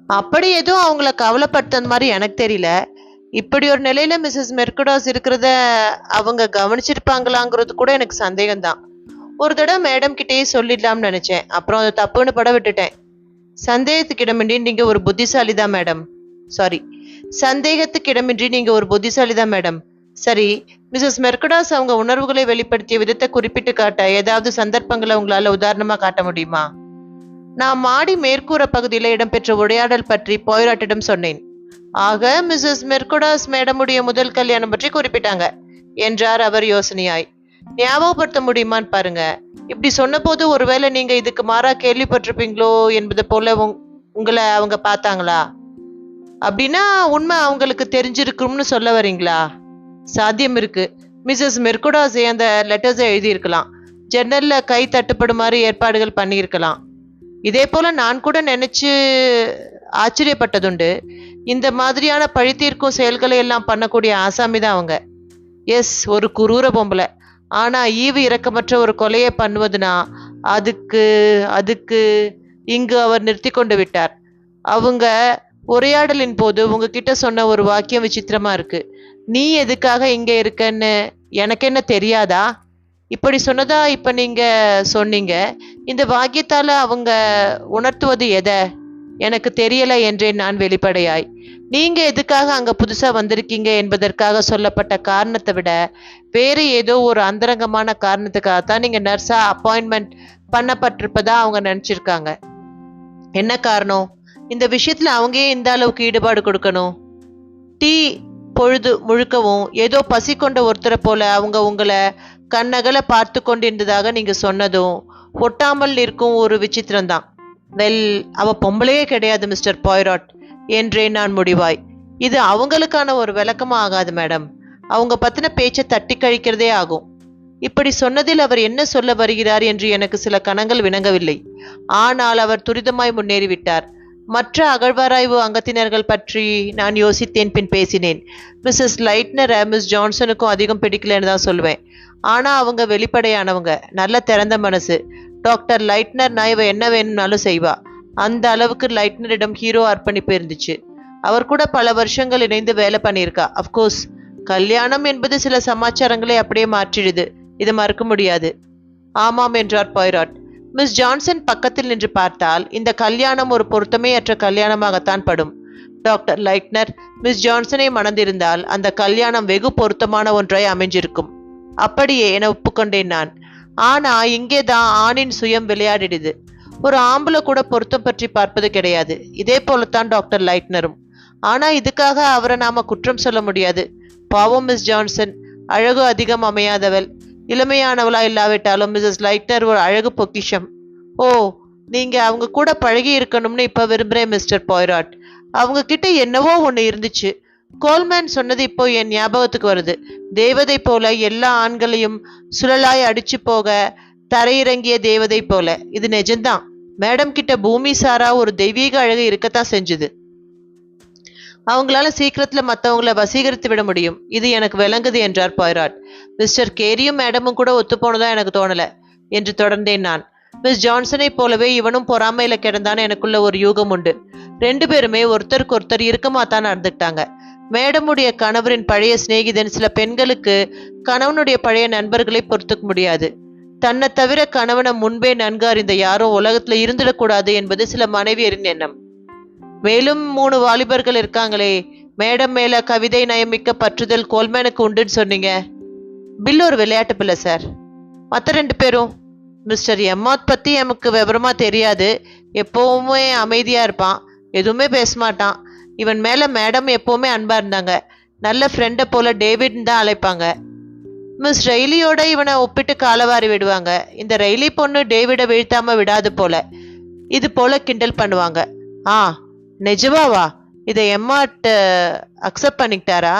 அப்படி எதுவும் அவங்கள கவலைப்படுத்த மாதிரி எனக்கு தெரியல. இப்படி ஒரு நிலையில மிஸ்ஸஸ் மெர்குடாஸ் இருக்கிறத அவங்க கவனிச்சிருப்பாங்களாங்கிறது கூட எனக்கு சந்தேகம்தான். ஒரு தடவை மேடம் கிட்டேயே சொல்லிடலாம்னு நினைச்சேன். அப்புறம் அதை தப்புன்னு பட விட்டுட்டேன். சந்தேகத்துக்கு இடமின்றி நீங்க ஒரு புத்திசாலிதான் மேடம். சரி, மிஸ்ஸஸ் மெர்குடாஸ் அவங்க உணர்வுகளை வெளிப்படுத்திய விதத்தை குறிப்பிட்டு காட்ட ஏதாவது சந்தர்ப்பங்களை உங்களால உதாரணமா காட்ட முடியுமா? நான் மாடி மேற்கூற பகுதியில இடம்பெற்ற உரையாடல் பற்றி பாய்ராட்டிடம் சொன்னேன். ஆக மிஸ்ஸஸ் மெர்குடாஸ் மேடமுடைய முதல் கல்யாணம் பற்றி குறிப்பிட்டாங்க என்றார் அவர் யோசனையாய். ஞாபகப்படுத்த முடியுமான்னு பாருங்க. இப்படி சொன்னபோது ஒருவேளை நீங்க இதுக்கு மாறா கேள்விப்பட்டிருப்பீங்களோ என்பது போல உங்களை அவங்க பார்த்தாங்களா? அப்படின்னா உண்மை அவங்களுக்கு தெரிஞ்சிருக்கும்னு சொல்ல வரீங்களா? சாத்தியம் இருக்கு. மிஸ்ஸஸ் மெர்குடாஸே அந்த லெட்டர்ஸை எழுதியிருக்கலாம். ஜன்னல்ல கை தட்டுப்படுமாறு ஏற்பாடுகள் பண்ணியிருக்கலாம். இதே போல நான் கூட நினைச்சு ஆச்சரியப்பட்டதுண்டு. இந்த மாதிரியான பழித்தீர்க்கும் செயல்களை எல்லாம் பண்ணக்கூடிய ஆசாமி தான் அவங்க. எஸ், ஒரு குரூர பொம்பளை. ஆனா ஈவு இரக்கமற்ற ஒரு கொலையை பண்ணுவதுனா அதுக்கு அதுக்கு இங்கு அவர் நிறுத்தி கொண்டு விட்டார். அவங்க உரையாடலின் போது உங்ககிட்ட சொன்ன ஒரு வாக்கியம் விசித்திரமா இருக்கு. நீ எதுக்காக இங்க இருக்கன்னு எனக்கு என்ன தெரியாதா? இப்படி சொன்னதா இப்ப நீங்க சொன்னீங்க. இந்த வாக்கியத்தால அவங்க உணர்த்துவது எதை? எனக்கு தெரியல என்றேன் நான் வெளிப்படையாய். நீங்க எதுக்காக அங்க புதுசா வந்திருக்கீங்க என்பதற்காக சொல்லப்பட்ட காரணத்தை விட வேற ஏதோ ஒரு அந்தரங்கமான காரணத்துக்காகத்தான் நீங்க நர்ஸா அப்பாயின்மெண்ட் பண்ணப்பட்டிருப்பதா அவங்க நினைச்சிருக்காங்க. என்ன காரணம்? இந்த விஷயத்துல அவங்க ஏன் இந்த அளவுக்கு ஈடுபாடு கொடுக்கணும்? டீ பொழுது முழுக்கவும் ஏதோ பசி கொண்ட ஒருத்தரை போல அவங்க உங்களை கண்ணகல பார்த்து கொண்டிருந்ததாக நீங்க சொன்னதும் ஒட்டாமல் இருக்கும் ஒரு விசித்திரம்தான். வெல், அவ பொம்பளையே கிடையாது மிஸ்டர் பாய்ராட் என்றேன் நான் முடிவாய். இது அவங்களுக்கான ஒரு விளக்கமா ஆகாது மேடம். அவங்க பத்தின பேச்சை தட்டி கழிக்கிறதே ஆகும். இப்படி சொன்னதில் அவர் என்ன சொல்ல வருகிறார் என்று எனக்கு சில கணங்கள் விளங்கவில்லை. ஆனால் அவர் துரிதமாய் முன்னேறிவிட்டார். மற்ற அகழ்வாராய்வு அங்கத்தினர்கள் பற்றி நான் யோசித்தேன், பின் பேசினேன். மிஸ்ஸஸ் லைட்னரை மிஸ் ஜான்சனுக்கும் அதிகம் பிடிக்கலன்னு தான் சொல்லுவேன். ஆனா அவங்க வெளிப்படையானவங்க, நல்ல திறந்த மனசு. டாக்டர் லைட்னர் நான் இவ என்ன வேணும்னாலும் செய்வா. அந்த அளவுக்கு லைட்னரிடம் ஹீரோ அர்ப்பணிப்பு இருந்துச்சு. அவர் கூட பல வருஷங்கள் இணைந்து வேலை பண்ணியிருக்கா. அப்கோர்ஸ் கல்யாணம் என்பது சில சமாச்சாரங்களை அப்படியே மாற்றிடுது, இது மறுக்க முடியாது. ஆமாம் என்றார் பாய்ராட். மிஸ் ஜான்சன் பக்கத்தில் நின்று பார்த்தால் இந்த கல்யாணம் ஒரு பொருத்தமே அற்ற கல்யாணமாகத்தான் படும். டாக்டர் லைட்னர் மிஸ் ஜான்சனை மணந்திருந்தால் அந்த கல்யாணம் வெகு பொருத்தமான ஒன்றாய் அமைஞ்சிருக்கும். அப்படியே என ஒப்புக்கொண்டேன் நான். ஆனா இங்கேதான் ஆணின் சுயம் விளையாடிடுது. ஒரு ஆம்பளை கூட பொருத்தம் பற்றி பார்ப்பது கிடையாது. இதே போலத்தான் டாக்டர் லைட்னரும். ஆனா இதுக்காக அவரை நாம குற்றம் சொல்ல முடியாது. பாவம் மிஸ் ஜான்சன் அழகு அதிகம் அமையாதவள். இளமையானவளா இல்லாவிட்டாலும் மிஸ்ஸஸ் லைட்னர் ஒரு அழகு பொக்கிஷம். ஓ, நீங்க அவங்க கூட பழகி இருக்கணும்னு இப்ப விரும்புறேன் மிஸ்டர் பாய்ராட். அவங்க கிட்ட என்னவோ ஒண்ணு இருந்துச்சு. கோல்மேன் சொன்னது இப்போ என் ஞாபகத்துக்கு வருது. தேவதை போல, எல்லா ஆண்களையும் சுழலாய் அடிச்சு போக தரையிறங்கிய தேவதை போல. இது நிஜம்தான். மேடம் கிட்ட பூமி சாரா ஒரு தெய்வீக அழகு இருக்கத்தான் செஞ்சுது. அவங்களால சீக்கிரத்துல மற்றவங்கள வசீகரித்து விட முடியும். இது எனக்கு விளங்குது என்றார் பாய்ராட். மிஸ்டர் கேரியும் மேடமும் கூட ஒத்து போனதா எனக்கு தோணல என்று தொடர்ந்தேன் நான். மிஸ் ஜான்சனை போலவே இவனும் பொறாமையில கிடந்தான்னு எனக்குள்ள ஒரு யூகம் உண்டு. 2 பேருமே ஒருத்தருக்கு ஒருத்தர் இறுக்கமாத்தான் நடந்துக்கிட்டாங்க. மேடமுடைய கணவரின் பழைய சிநேகிதன் சில பெண்களுக்கு கணவனுடைய பழைய நண்பர்களை பொறுத்துக்க முடியாது. தன்னை தவிர கணவனை முன்பே நன்கு அறிந்த யாரும் உலகத்துல இருந்துடக்கூடாது என்பது சில மனைவியரின் எண்ணம். மேலும் 3 வாலிபர்கள் இருக்காங்களே, மேடம் மேல கவிதை நயமிக்க பற்றுதல் கோல்மேனுக்கு உண்டுன்னு சொன்னீங்க. பில் ஒரு விளையாட்டு பிள்ளை சார். மற்ற 2 பேரும்? மிஸ்டர் எம்மாத் பத்தி எனக்கு விவரமா தெரியாது. எப்பவுமே அமைதியா இருப்பான், எதுவுமே பேச மாட்டான். இவன் மேல மேடம் எப்பவுமே அன்பா இருந்தாங்க. நல்ல ஃப்ரெண்டை போல டேவிட்னு தான் அழைப்பாங்க. மிஸ் ரெய்லியோட இவனை ஒப்பிட்டு காலவாரி விடுவாங்க. இந்த ரெய்லி பொண்ணு டேவிடை வீழ்த்தாம விடாது போல. இது போல கிண்டல் பண்ணுவாங்க. ஆ, நிஜமாவா? இதை எம்மாட் அக்செப்ட் பண்ணிக்கிட்டாரா?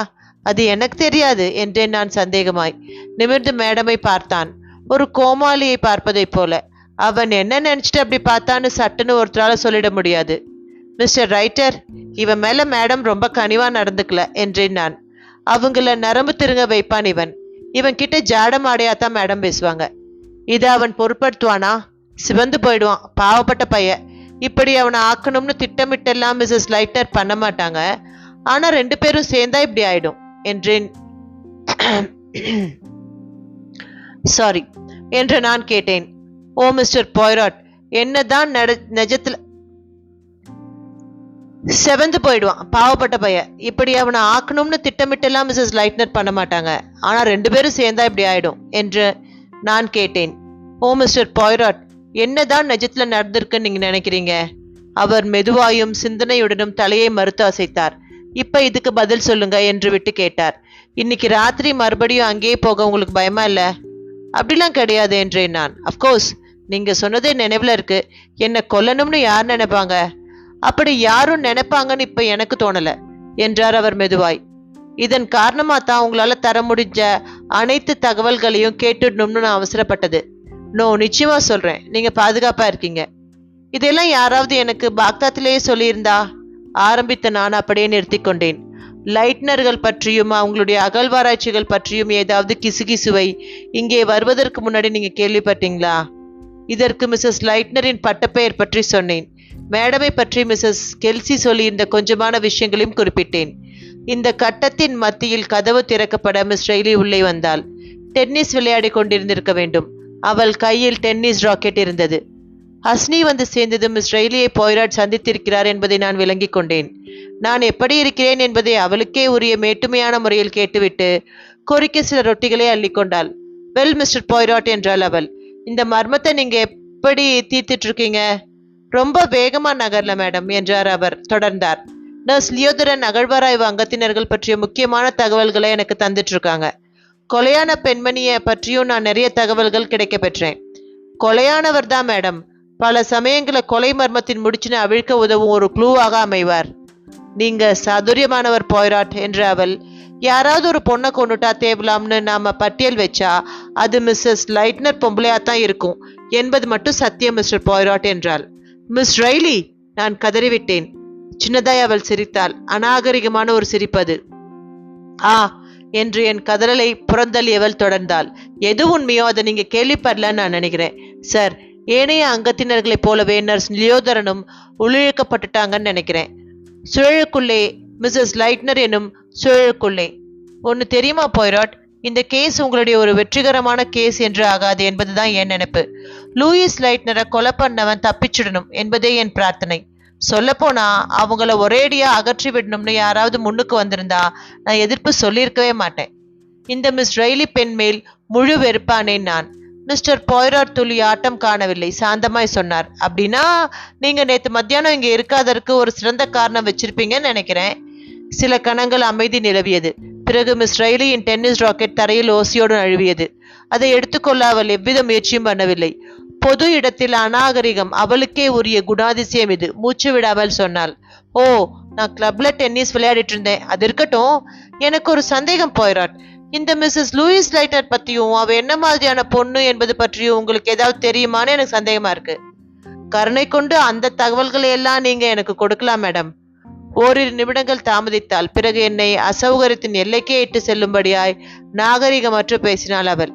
அது எனக்கு தெரியாது என்றேன் நான் சந்தேகமாய். நிமிர்ந்து மேடமை பார்த்தான், ஒரு கோமாளியை பார்ப்பதை போல. அவன் என்ன நினைச்சிட்டு அப்படி பார்த்தான்னு சட்டுன்னு ஒருத்தரால சொல்லிட முடியாது. மிஸ்டர் ரைட்டர், இவன் மேல மேடம் ரொம்ப கனிவா நடந்துக்கல என்றேன் நான். அவங்கள நரம்பு திருங்க வைப்பான் இவன். இவன் கிட்ட ஜாடம் ஆடையாத்தான் மேடம் பேசுவாங்க. இதை அவன் பொருட்படுத்துவானா? சிவந்து போயிடுவான், பாவப்பட்ட பையன். இப்படி அவனை ஆக்கணும்னு திட்டமிட்டெல்லாம் மிஸ்ஸஸ் லைட்னர் பண்ண மாட்டாங்க. ஆனா 2 பேரும் சேர்ந்தா இப்படி ஆயிடும் என்றேன். சாரி என்று நான் கேட்டேன். ஓ மிஸ்டர் பாய்ராட், என்னதான் நிஜத்துல செவந்து போயிடுவான், பாவப்பட்ட பையன். இப்படி அவனை ஆக்கணும்னு திட்டமிட்டெல்லாம் மிஸ்ஸஸ் லைட்னர் பண்ண மாட்டாங்க. ஆனா 2 பேரும் சேர்ந்தா இப்படி ஆயிடும் என்று நான் கேட்டேன். ஓ மிஸ்டர் பாய்ராட், என்னதான் நிஜத்துல நடந்திருக்குன்னு நீங்க நினைக்கிறீங்க? அவர் மெதுவாயும் சிந்தனையுடனும் தலையை மறுத்து அசைத்தார். இப்ப இதுக்கு பதில் சொல்லுங்க என்று விட்டு கேட்டார். இன்னைக்கு ராத்திரி மறுபடியும் அங்கேயே போக உங்களுக்கு பயமா இல்ல? அப்படிலாம் கிடையாது என்றேன் நான். அஃப்கோர்ஸ் நீங்க சொன்னதே நினைவுல இருக்கு. என்ன கொல்லணும்னு யார் நினைப்பாங்க? அப்படி யாரும் நினைப்பாங்கன்னு இப்ப எனக்கு தோணல என்றார் அவர் மெதுவாய். இதன் காரணமா தான் உங்களால தர முடிஞ்ச அனைத்து தகவல்களையும் கேட்டுடணும்னு நான் அவசரப்பட்டது. நோ, நிச்சயமா சொல்றேன், நீங்க பாதுகாப்பா இருக்கீங்க. இதெல்லாம் யாராவது எனக்கு பாக்தாத்திலேயே சொல்லியிருந்தா ஆரம்பித்த நான் அப்படியே நிறுத்தி கொண்டேன். லைட்னர்கள் பற்றியும் அவங்களுடைய அகழ்வாராய்ச்சிகள் பற்றியும் ஏதாவது கிசுகிசுவை இங்கே வருவதற்கு முன்னாடி நீங்க கேள்விப்பட்டீங்களா? இதற்கு மிஸ்ஸஸ் லைட்னரின் பட்டப்பெயர் பற்றி சொன்னேன். மேடமை பற்றி மிஸ்ஸஸ் கெல்சி சொல்லியிருந்த கொஞ்சமான விஷயங்களையும் குறிப்பிட்டேன். இந்த கட்டத்தின் மத்தியில் கதவு திறக்கப்பட மிஸ் ரெய்லி உள்ளே வந்தாள். டென்னிஸ் விளையாடி கொண்டிருந்திருக்க வேண்டும். அவள் கையில் டென்னிஸ் ராக்கெட் இருந்தது. ஹஸ்னி வந்து சேர்ந்தது மிஸ் ரெய்லியை போய்ராட் சந்தித்திருக்கிறார் என்பதை நான் விளங்கிக் கொண்டேன். நான் எப்படி இருக்கிறேன் என்பதை அவளுக்கே உரிய மேட்டுமையான முறையில் கேட்டுவிட்டு கொறிக்க சில ரொட்டிகளை அள்ளிக்கொண்டாள். வெல் மிஸ்டர் போய்ராட் என்றாள் அவள். இந்த மர்மத்தை நீங்க எப்படி தீர்த்துட்டு இருக்கீங்க? ரொம்ப வேகமா நகர்ல மேடம் என்றார் அவர். தொடர்ந்தார். நர்ஸ் லியோதரன் அகழ்வாராய்வு அங்கத்தினர்கள் பற்றிய முக்கியமான தகவல்களை எனக்கு தந்துட்டு இருக்காங்க. கொலையான பெண்மணியை பற்றியும் நான் நிறைய தகவல்கள் கிடைக்க பெற்றேன். கொலையானவர் தான் மேடம் பல சமயங்கள கொலை மர்மத்தின் முடிச்சினை அவிழ்க்க உதவும் ஒரு க்ளூவாக அமைவார். நீங்க சாதுரியமானவர் போய்ராட் என்ற அவள். யாராவது ஒரு பொண்ணை கொண்டுட்டா தேவலாம்னு நாம பட்டியல் வச்சா அது மிஸ்ஸஸ் லைட்னர் பொம்பளையாத்தான் இருக்கும் என்பது மட்டும் சத்தியம் மிஸ்டர் போய்ராட் என்றாள். மிஸ் ரெய்லி, நான் கதறிவிட்டேன். சின்னதாய் அவள் சிரித்தாள். அநாகரிகமான ஒரு சிரிப்பது. ஆ என்று என் கதறலை புறந்தள்ளியவள் தொடர்ந்தாள். எது உண்மையோ அதை நீங்க கேள்விப்படலன்னு நான் நினைக்கிறேன் சார். ஏனைய அங்கத்தினர்களைப் போலவே நர்ஸ் லியோதரனும் உள்ளிழுக்கப்பட்டுட்டாங்கன்னு நினைக்கிறேன். சுழலுக்குள்ளே மிஸ்ஸஸ் லைட்னர் எனும் சுழலுக்குள்ளே. ஒன்னு தெரியுமா போய்ராட், இந்த கேஸ் உங்களுடைய ஒரு வெற்றிகரமான கேஸ் என்று ஆகாது என்பதுதான் என் நினைப்பு. லூயிஸ் லைட்னரை கொலை பண்ணவன் தப்பிச்சிடணும் என்பதே என் பிரார்த்தனை. சொல்லப்போனா அவங்கள ஒரேடியா அகற்றி விடணும்னு யாராவது முன்னுக்கு வந்திருந்தா நான் எதிர்ப்பு சொல்லியிருக்கவே மாட்டேன். இந்த மிஸ் ரெய்லி பெண் மேல் முழு வெறுப்பானேன் நான். மிஸ்டர் போய்ராட் துளி ஆட்டம் காணவில்லை. சாந்தமாய் சொன்னார். அப்படின்னா நீங்க நேத்து மத்தியானம் இங்க இருக்காதற்கு ஒரு சிறந்த காரணம் வச்சிருப்பீங்கன்னு நினைக்கிறேன். சில கணங்கள் அமைதி நிலவியது. பிறகு மிஸ் ரெய்லியின் டென்னிஸ் ராக்கெட் தரையில் ஓசையோடு நழுவியது. அதை எடுத்துக்கொள்ள அவள் எவ்வித முயற்சியும் பண்ணவில்லை. பொது இடத்தில் அநாகரிகம் அவளுக்கே உரிய குணாதிசயம் இது. மூச்சு விடாமல் சொன்னாள். ஓ, நான் கிளப்ல டென்னிஸ் விளையாடிட்டு இருந்தேன். அது இருக்கட்டும், எனக்கு ஒரு சந்தேகம் போய்ராட். இந்த மிஸ்ஸஸ் லூயிஸ் லைட்டர் பத்தியும் அவ என்ன மாதிரியான பொண்ணு என்பது பற்றியும் உங்களுக்கு ஏதாவது தெரியுமான்னு எனக்கு சந்தேகமா இருக்கு. கருணை கொண்டு அந்த தகவல்களை எல்லாம் நீங்க எனக்கு கொடுக்கலாம் மேடம். ஓரிரு நிமிடங்கள் தாமதித்தாள். பிறகு என்னை அசௌகரியத்தின் எல்லைக்கே இட்டு செல்லும்படியாய் நாகரிகமற்று பேசினாள் அவள்.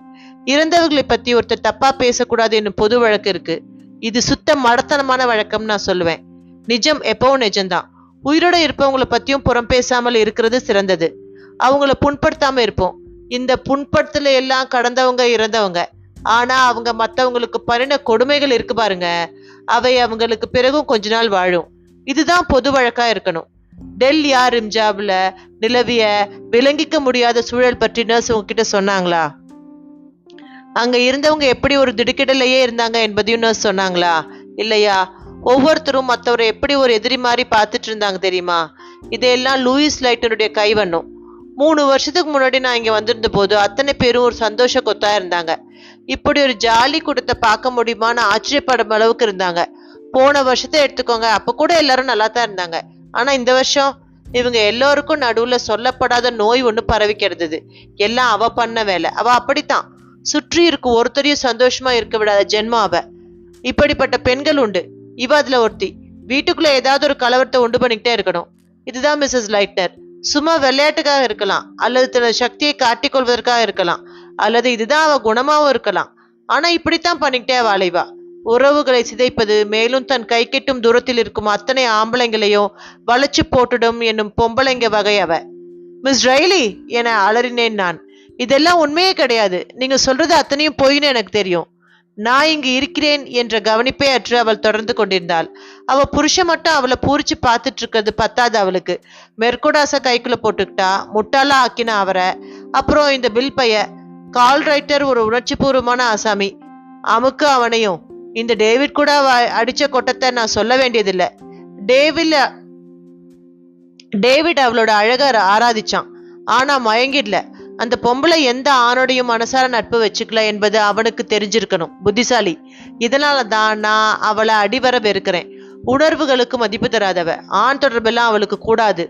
இறந்தவர்களை பத்தி ஒருத்தர் தப்பா பேசக்கூடாது என்னும் பொது வழக்கு இருக்கு. இது சுத்த மடத்தனமான வழக்கம் நான் சொல்லுவேன். நிஜம் எப்பவும் நிஜம்தான். உயிரோட இருப்பவங்களை பத்தியும் புறம் பேசாமல் இருக்கிறது சிறந்தது. அவங்கள புண்படுத்தாம இருப்போம். இந்த புண்படுத்தல எல்லாம் கடந்தவங்க இறந்தவங்க. ஆனா அவங்க மத்தவங்களுக்கு பண்ணின கொடுமைகள் இருக்கு பாருங்க, அவை அவங்களுக்கு பிறகும் கொஞ்ச நாள் வாழும். இதுதான் பொது வழக்கா இருக்கணும். டெல் யார் ரிம்ஜாப்ல நிலவிய விளங்கிக்க முடியாத சூழல் பற்றி நர்ஸ் உங்ககிட்ட சொன்னாங்களா? அங்க இருந்தவங்க எப்படி ஒரு திடுக்கிடலையே இருந்தாங்க என்பதையும் நர்ஸ் சொன்னாங்களா? இல்லையா? ஒவ்வொருத்தரும் மற்றவரை எப்படி ஒரு எதிரி மாதிரி பார்த்துட்டு இருந்தாங்க தெரியுமா? இதையெல்லாம் லூயிஸ் லைட்டனுடைய கைவண்ணம். 3 வருஷத்துக்கு முன்னாடி நான் இங்க வந்திருந்த போது அத்தனை பேரும் ஒரு சந்தோஷ கொத்தா இருந்தாங்க. இப்படி ஒரு ஜாலி கூட்டத்தை பார்க்க முடியுமான்னு ஆச்சரியப்படும் அளவுக்கு இருந்தாங்க. போன வருஷத்தை எடுத்துக்கோங்க, அப்ப கூட எல்லாரும் நல்லா தான் இருந்தாங்க. ஆனா இந்த வருஷம் இவங்க எல்லோருக்கும் நடுவுல சொல்லப்படாத நோய் ஒண்ணு பரவி கிடந்தது. எல்லாம் அவ பண்ண வேலை. அவ அப்படித்தான். சுற்றி இருக்கும் ஒருத்தரையும் சந்தோஷமா இருக்க விடாத ஜென்மம் அவ. இப்படிப்பட்ட பெண்கள் உண்டு. இவ அதுல ஒருத்தி. வீட்டுக்குள்ள ஏதாவது ஒரு கலவரத்தை உண்டு பண்ணிக்கிட்டே இருக்கணும். இதுதான் மிஸ்ஸஸ் லைட்னர். சும்மா விளையாட்டுக்காக இருக்கலாம், அல்லது தன் சக்தியை காட்டிக்கொள்வதற்காக இருக்கலாம், அல்லது இதுதான் அவ குணமாவும் இருக்கலாம். ஆனா இப்படித்தான் பண்ணிக்கிட்டே வாழைவா. உறவுகளை சிதைப்பது, மேலும் தன் கை கெட்டும் தூரத்தில் இருக்கும் அத்தனை ஆம்பளைங்களையும் வளைச்சு போட்டுடும் என்னும் பொம்பளைங்க வகை அவ. மிஸ் ரெய்லி என அலறினேன் நான். இதெல்லாம் உண்மையே கிடையாது. நீங்க சொல்றது அத்தனையும் பொய்ன்னு எனக்கு தெரியும். நான் இங்கு இருக்கிறேன் என்ற கவனிப்பே அற்று அவள் தொடர்ந்து கொண்டிருந்தாள். அவ புருஷன் மட்டும் அவளை பூரிச்சு பார்த்துட்டு இருக்கிறது பத்தாது அவளுக்கு. மெர்கோடாச கைக்குள்ள போட்டுக்கிட்டா, முட்டாளா ஆக்கினா அவரை. அப்புறம் இந்த பில் பைய கால் ரைட்டர் ஒரு உணர்ச்சி பூர்வமான ஆசாமி. அமுக்கு அவனையும். இந்த டேவிட் கூட அடிச்ச கொட்டத்தை நான் சொல்ல வேண்டியதில்லை. டேவிட் அவளோட அழக ஆராதிச்சான். ஆனா மயங்கிடல. அந்த பொம்பளை எந்த ஆணோடையும் மனசார நட்பு வச்சுக்கல என்பது அவனுக்கு தெரிஞ்சிருக்கணும். புத்திசாலி. இதனால தான் நான் அவளை அடிவர வெறுக்கிறேன். உணர்வுகளுக்கு மதிப்பு தராதவ. ஆண் தொடர்பெல்லாம் அவளுக்கு கூடாது.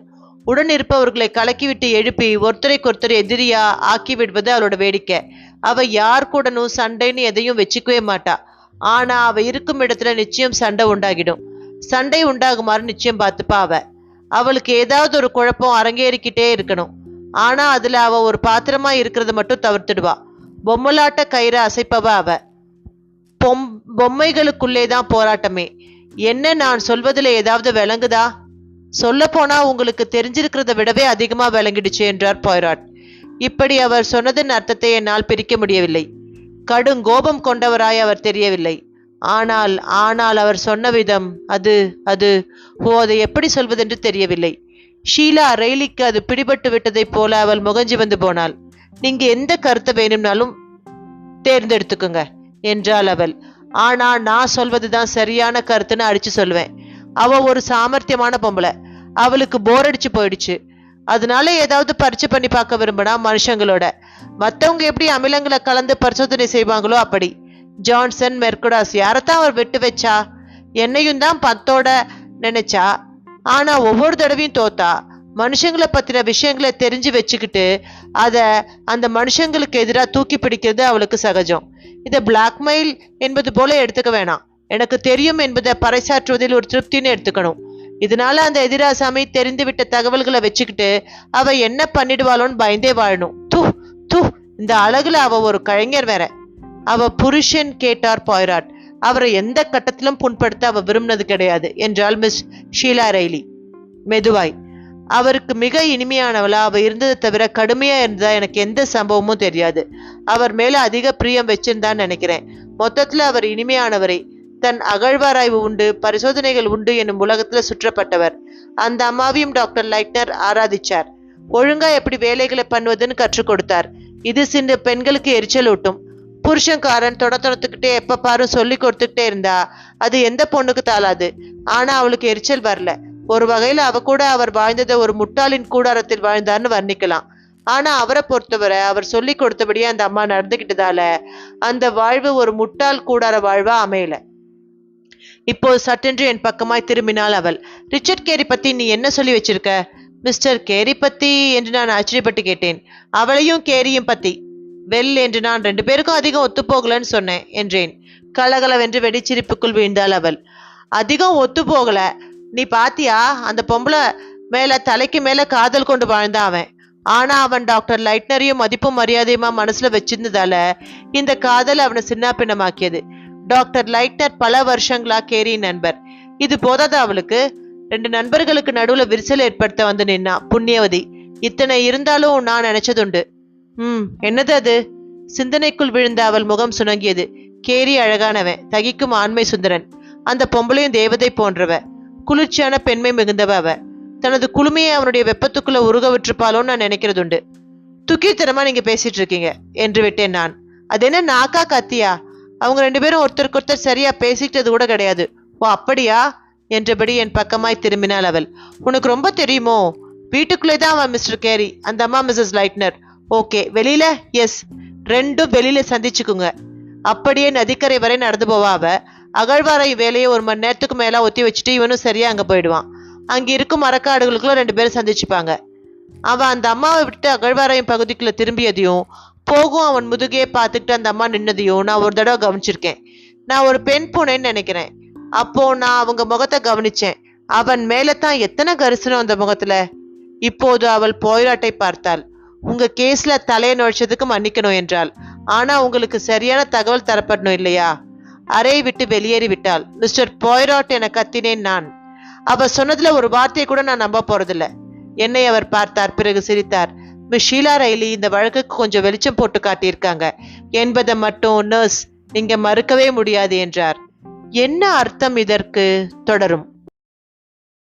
உடன் இருப்பவர்களை கலக்கிவிட்டு எழுப்பி ஒருத்தரைக்கொருத்தர் எதிரியா ஆக்கி விடுவது அவளோட வேடிக்கை. அவ யார் கூடனும் சண்டைன்னு எதையும் வச்சுக்கவே மாட்டா. ஆனா அவ இருக்கும் இடத்துல நிச்சயம் சண்டை உண்டாகிடும். சண்டை உண்டாகுமாறு நிச்சயம் பார்த்துப்பா அவ. அவளுக்கு ஏதாவது ஒரு குழப்பம் அரங்கேறிக்கிட்டே இருக்கணும். ஆனா அதுல அவ ஒரு பாத்திரமா இருக்கிறத மட்டும் தவிர்த்துடுவா. பொம்மலாட்ட கயிறை அசைப்பவ அவ. பொம்மைகளுக்குள்ளேதான் போராட்டமே. என்ன நான் சொல்வதில் ஏதாவது விளங்குதா? சொல்ல போனா உங்களுக்கு தெரிஞ்சிருக்கிறத விடவே அதிகமா விளங்கிடுச்சு என்றார் பாய்ராட். இப்படி அவர் சொன்னதன் அர்த்தத்தை என்னால் பிரிக்க முடியவில்லை. கடுங்கோபம் கொண்டவராய் அவர் தெரியவில்லை. ஆனால் அவர் சொன்ன விதம் அது அதை எப்படி சொல்வதென்று தெரியவில்லை. ஷீலா ரெய்லிக்கு அது பிடிபட்டு விட்டதைப் போல அவள் முகஞ்சி வந்து போனாள். நீங்க எந்த கருத்தை வேணும்னாலும் தேர்ந்தெடுத்துக்குங்க என்றாள் அவள். ஆனா நான் சொல்வதுதான் சரியான கருத்துன்னு அடிச்சு சொல்லுவேன். அவ ஒரு சாமர்த்தியமான பொம்பளை. அவளுக்கு போர் அடிச்சு போயிடுச்சு. அதனால ஏதாவது பரிச்சை பண்ணி பார்க்க விரும்பினா மனுஷங்களோட. மற்றவங்க எப்படி அமிலங்களை கலந்து பரிசோதனை செய்வாங்களோ அப்படி. ஜான்சன், மெர்குடாஸ் யாரத்தான் அவர் விட்டு வச்சா? என்னையும் தான் பத்தோட நினைச்சா. ஆனா ஒவ்வொரு தடவையும் தோத்தா. மனுஷங்களை பத்தின விஷயங்களை தெரிஞ்சு வச்சுக்கிட்டு அந்த மனுஷங்களுக்கு எதிராக தூக்கி பிடிக்கிறது அவளுக்கு சகஜம். இதை பிளாக்மெயில் என்பது போல எடுத்துக்க வேணாம். எனக்கு தெரியும் என்பதை பறைசாற்றுவதில் ஒரு திருப்தின்னு எடுத்துக்கணும். இதனால அந்த எதிராசாமி தெரிந்துவிட்ட தகவல்களை வச்சுக்கிட்டு அவ என்ன பண்ணிடுவாளோன்னு பயந்தே வாழணும். இந்த அழகுல அவ ஒரு கலைஞர் வேற. அவ புருஷன் கேட்டார் பாய்ராட். அவரை எந்த கட்டத்திலும் புண்படுத்த அவ விரும்பினது கிடையாது என்றாள் மிஸ் ஷீலா ரெய்லி மெதுவாய். அவருக்கு மிக இனிமையானவளா அவ இருந்ததை தவிர கடுமையா இருந்ததா எனக்கு எந்த சம்பவமும் தெரியாது. அவர் மேல அதிக பிரியம் வச்சிருந்தான்னு நினைக்கிறேன். மொத்தத்துல அவர் இனிமையானவரை. தன் அகழ்வாராய்வு உண்டு, பரிசோதனைகள் உண்டு என்னும் உலகத்துல சுற்றப்பட்டவர். அந்த அம்மாவையும் டாக்டர் லைட்னர் ஆராதிச்சார். ஒழுங்கா எப்படி வேலைகளை பண்ணுவதுன்னு கற்றுக் கொடுத்தார். இது சின்ன பெண்களுக்கு எரிச்சல் ஊட்டும். புருஷன்காரன் தொடத்துக்கிட்டே எப்ப பாரு சொல்லி கொடுத்துக்கிட்டே இருந்தா அது எந்த பொண்ணுக்கு தாளாது. ஆனா அவளுக்கு எரிச்சல் வரல. ஒரு வகையில அவ கூட அவர் வாழ்ந்ததை ஒரு முட்டாளின் கூடாரத்தில் வாழ்ந்தார்னு வர்ணிக்கலாம். ஆனா அவரை பொறுத்தவரை அவர் சொல்லி கொடுத்தபடியே அந்த அம்மா நடந்துகிட்டதால அந்த வாழ்வு ஒரு முட்டாள் கூடார வாழ்வா அமையல. இப்போ சட்டென்று என் பக்கமாய் திரும்பினாள் அவள். ரிச்சர்ட் கேரி பத்தி நீ என்ன சொல்லி வச்சிருக்க? மிஸ்டர் கேரி பத்தி என்று நான் ஆச்சரியப்பட்டு கேட்டேன். அவளையும் கேரியும் பத்தி. வெல் என்று நான் 2 பேருக்கும் அதிகம் ஒத்து போகலன்னு சொன்னேன் என்றேன். கலகலவென்று வெடிச்சிரிப்புக்குள் வீழ்ந்தாள் அவள். அதிகம் ஒத்து போகல. நீ பாத்தியா? அந்த பொம்பளை மேல தலைக்கு மேல காதல் கொண்டு வாழ்ந்தான் அவன். ஆனா அவன் டாக்டர் லைட்னரையும் மதிப்பும் மரியாதையுமா மனசுல வச்சிருந்ததால இந்த காதல் அவனை சின்ன பின்னமாக்கியது. டாக்டர் லைட்னர் பல வருஷங்களா கேரி நண்பர். இது போதாத அவளுக்கு 2 நண்பர்களுக்கு நடுவுல விரிசல் ஏற்படுத்த வந்து நின்னா புண்ணியவதி. இத்தனை இருந்தாலும் நான் நினைச்சதுண்டு. என்னது அது? சிந்தனைக்குள் விழுந்த அவள் முகம் சுணங்கியது. கேரி அழகானவன், தகிக்கும் ஆண்மை சுந்தரன். அந்த பொம்பளையும் தேவதை போன்றவ, குளிர்ச்சியான பெண்மை மிகுந்தவ. அவ தனது குளுமையை அவனுடைய வெப்பத்துக்குள்ள உருக விட்டுருப்பாளோன்னு நான் நினைக்கிறதுண்டு. துக்கித்தனமா நீங்க பேசிட்டு இருக்கீங்க என்று விட்டேன் நான். அது என்ன நாக்கா கத்தியா? அவங்க 2 பேரும் ஒருத்தருக்கு ஒருத்தர் சரியா பேசிக்கிட்டது கூட கிடையாது. ஓ அப்படியா என்றபடி என் பக்கமாய் திரும்பினாள் அவள். உனக்கு ரொம்ப தெரியுமோ? வீட்டுக்குள்ளேதான் அவன் மிஸ்டர் கேரி, அந்த அம்மா மிஸ்ஸஸ் லைட்னர். ஓகே, வெளியில? எஸ், 2ம் வெளியில சந்திச்சுக்குங்க. அப்படியே நதிக்கரை வரை நடந்து போவா அவ. அகழ்வாரை வேலையை 1 மணி நேரத்துக்கு மேல ஒத்தி வச்சுட்டு இவனும் சரியா அங்க போயிடுவான். அங்க இருக்கும் மரக்காடுகளுக்குள்ள 2 பேரும் சந்திச்சுப்பாங்க. அவன் அந்த அம்மாவை விட்டு அகழ்வாராயம் பகுதிக்குள்ள திரும்பியதையும் போகும் அவன் முதுகையே பார்த்துக்கிட்டு அந்த அம்மா நின்னதையும் நான் ஒரு தடவை கவனிச்சிருக்கேன். நான் ஒரு பெண் பூனைன்னு நினைக்கிறேன். அப்போ நான் அவங்க முகத்தை கவனிச்சேன். அவன் மேலத்தான் எத்தனை கரிசனம் அந்த முகத்துல. இப்போது அவள் பாய்ராட்டை பார்த்தாள். உங்க கேஸ்ல தலையை நுழைச்சதுக்கு மன்னிக்கணும் என்றாள். ஆனா உங்களுக்கு சரியான தகவல் தரப்படணும் இல்லையா? அறையை விட்டு வெளியேறி விட்டாள். மிஸ்டர் பாய்ராட் என கத்தினேன் நான். அவ சொன்னதுல ஒரு வார்த்தையை கூட நான் நம்ப போறதில்ல. என்னை அவர் பார்த்தார், பிறகு சிரித்தார். மிஸ் ஷீலா ரெய்லி இந்த வழக்குக்கு கொஞ்சம் வெளிச்சம் போட்டு காட்டியிருக்காங்க என்பதை மட்டும் நர்ஸ் நீங்க மறுக்கவே முடியாது என்றார். என்ன அர்த்தம் இதற்கு? தொடரும்.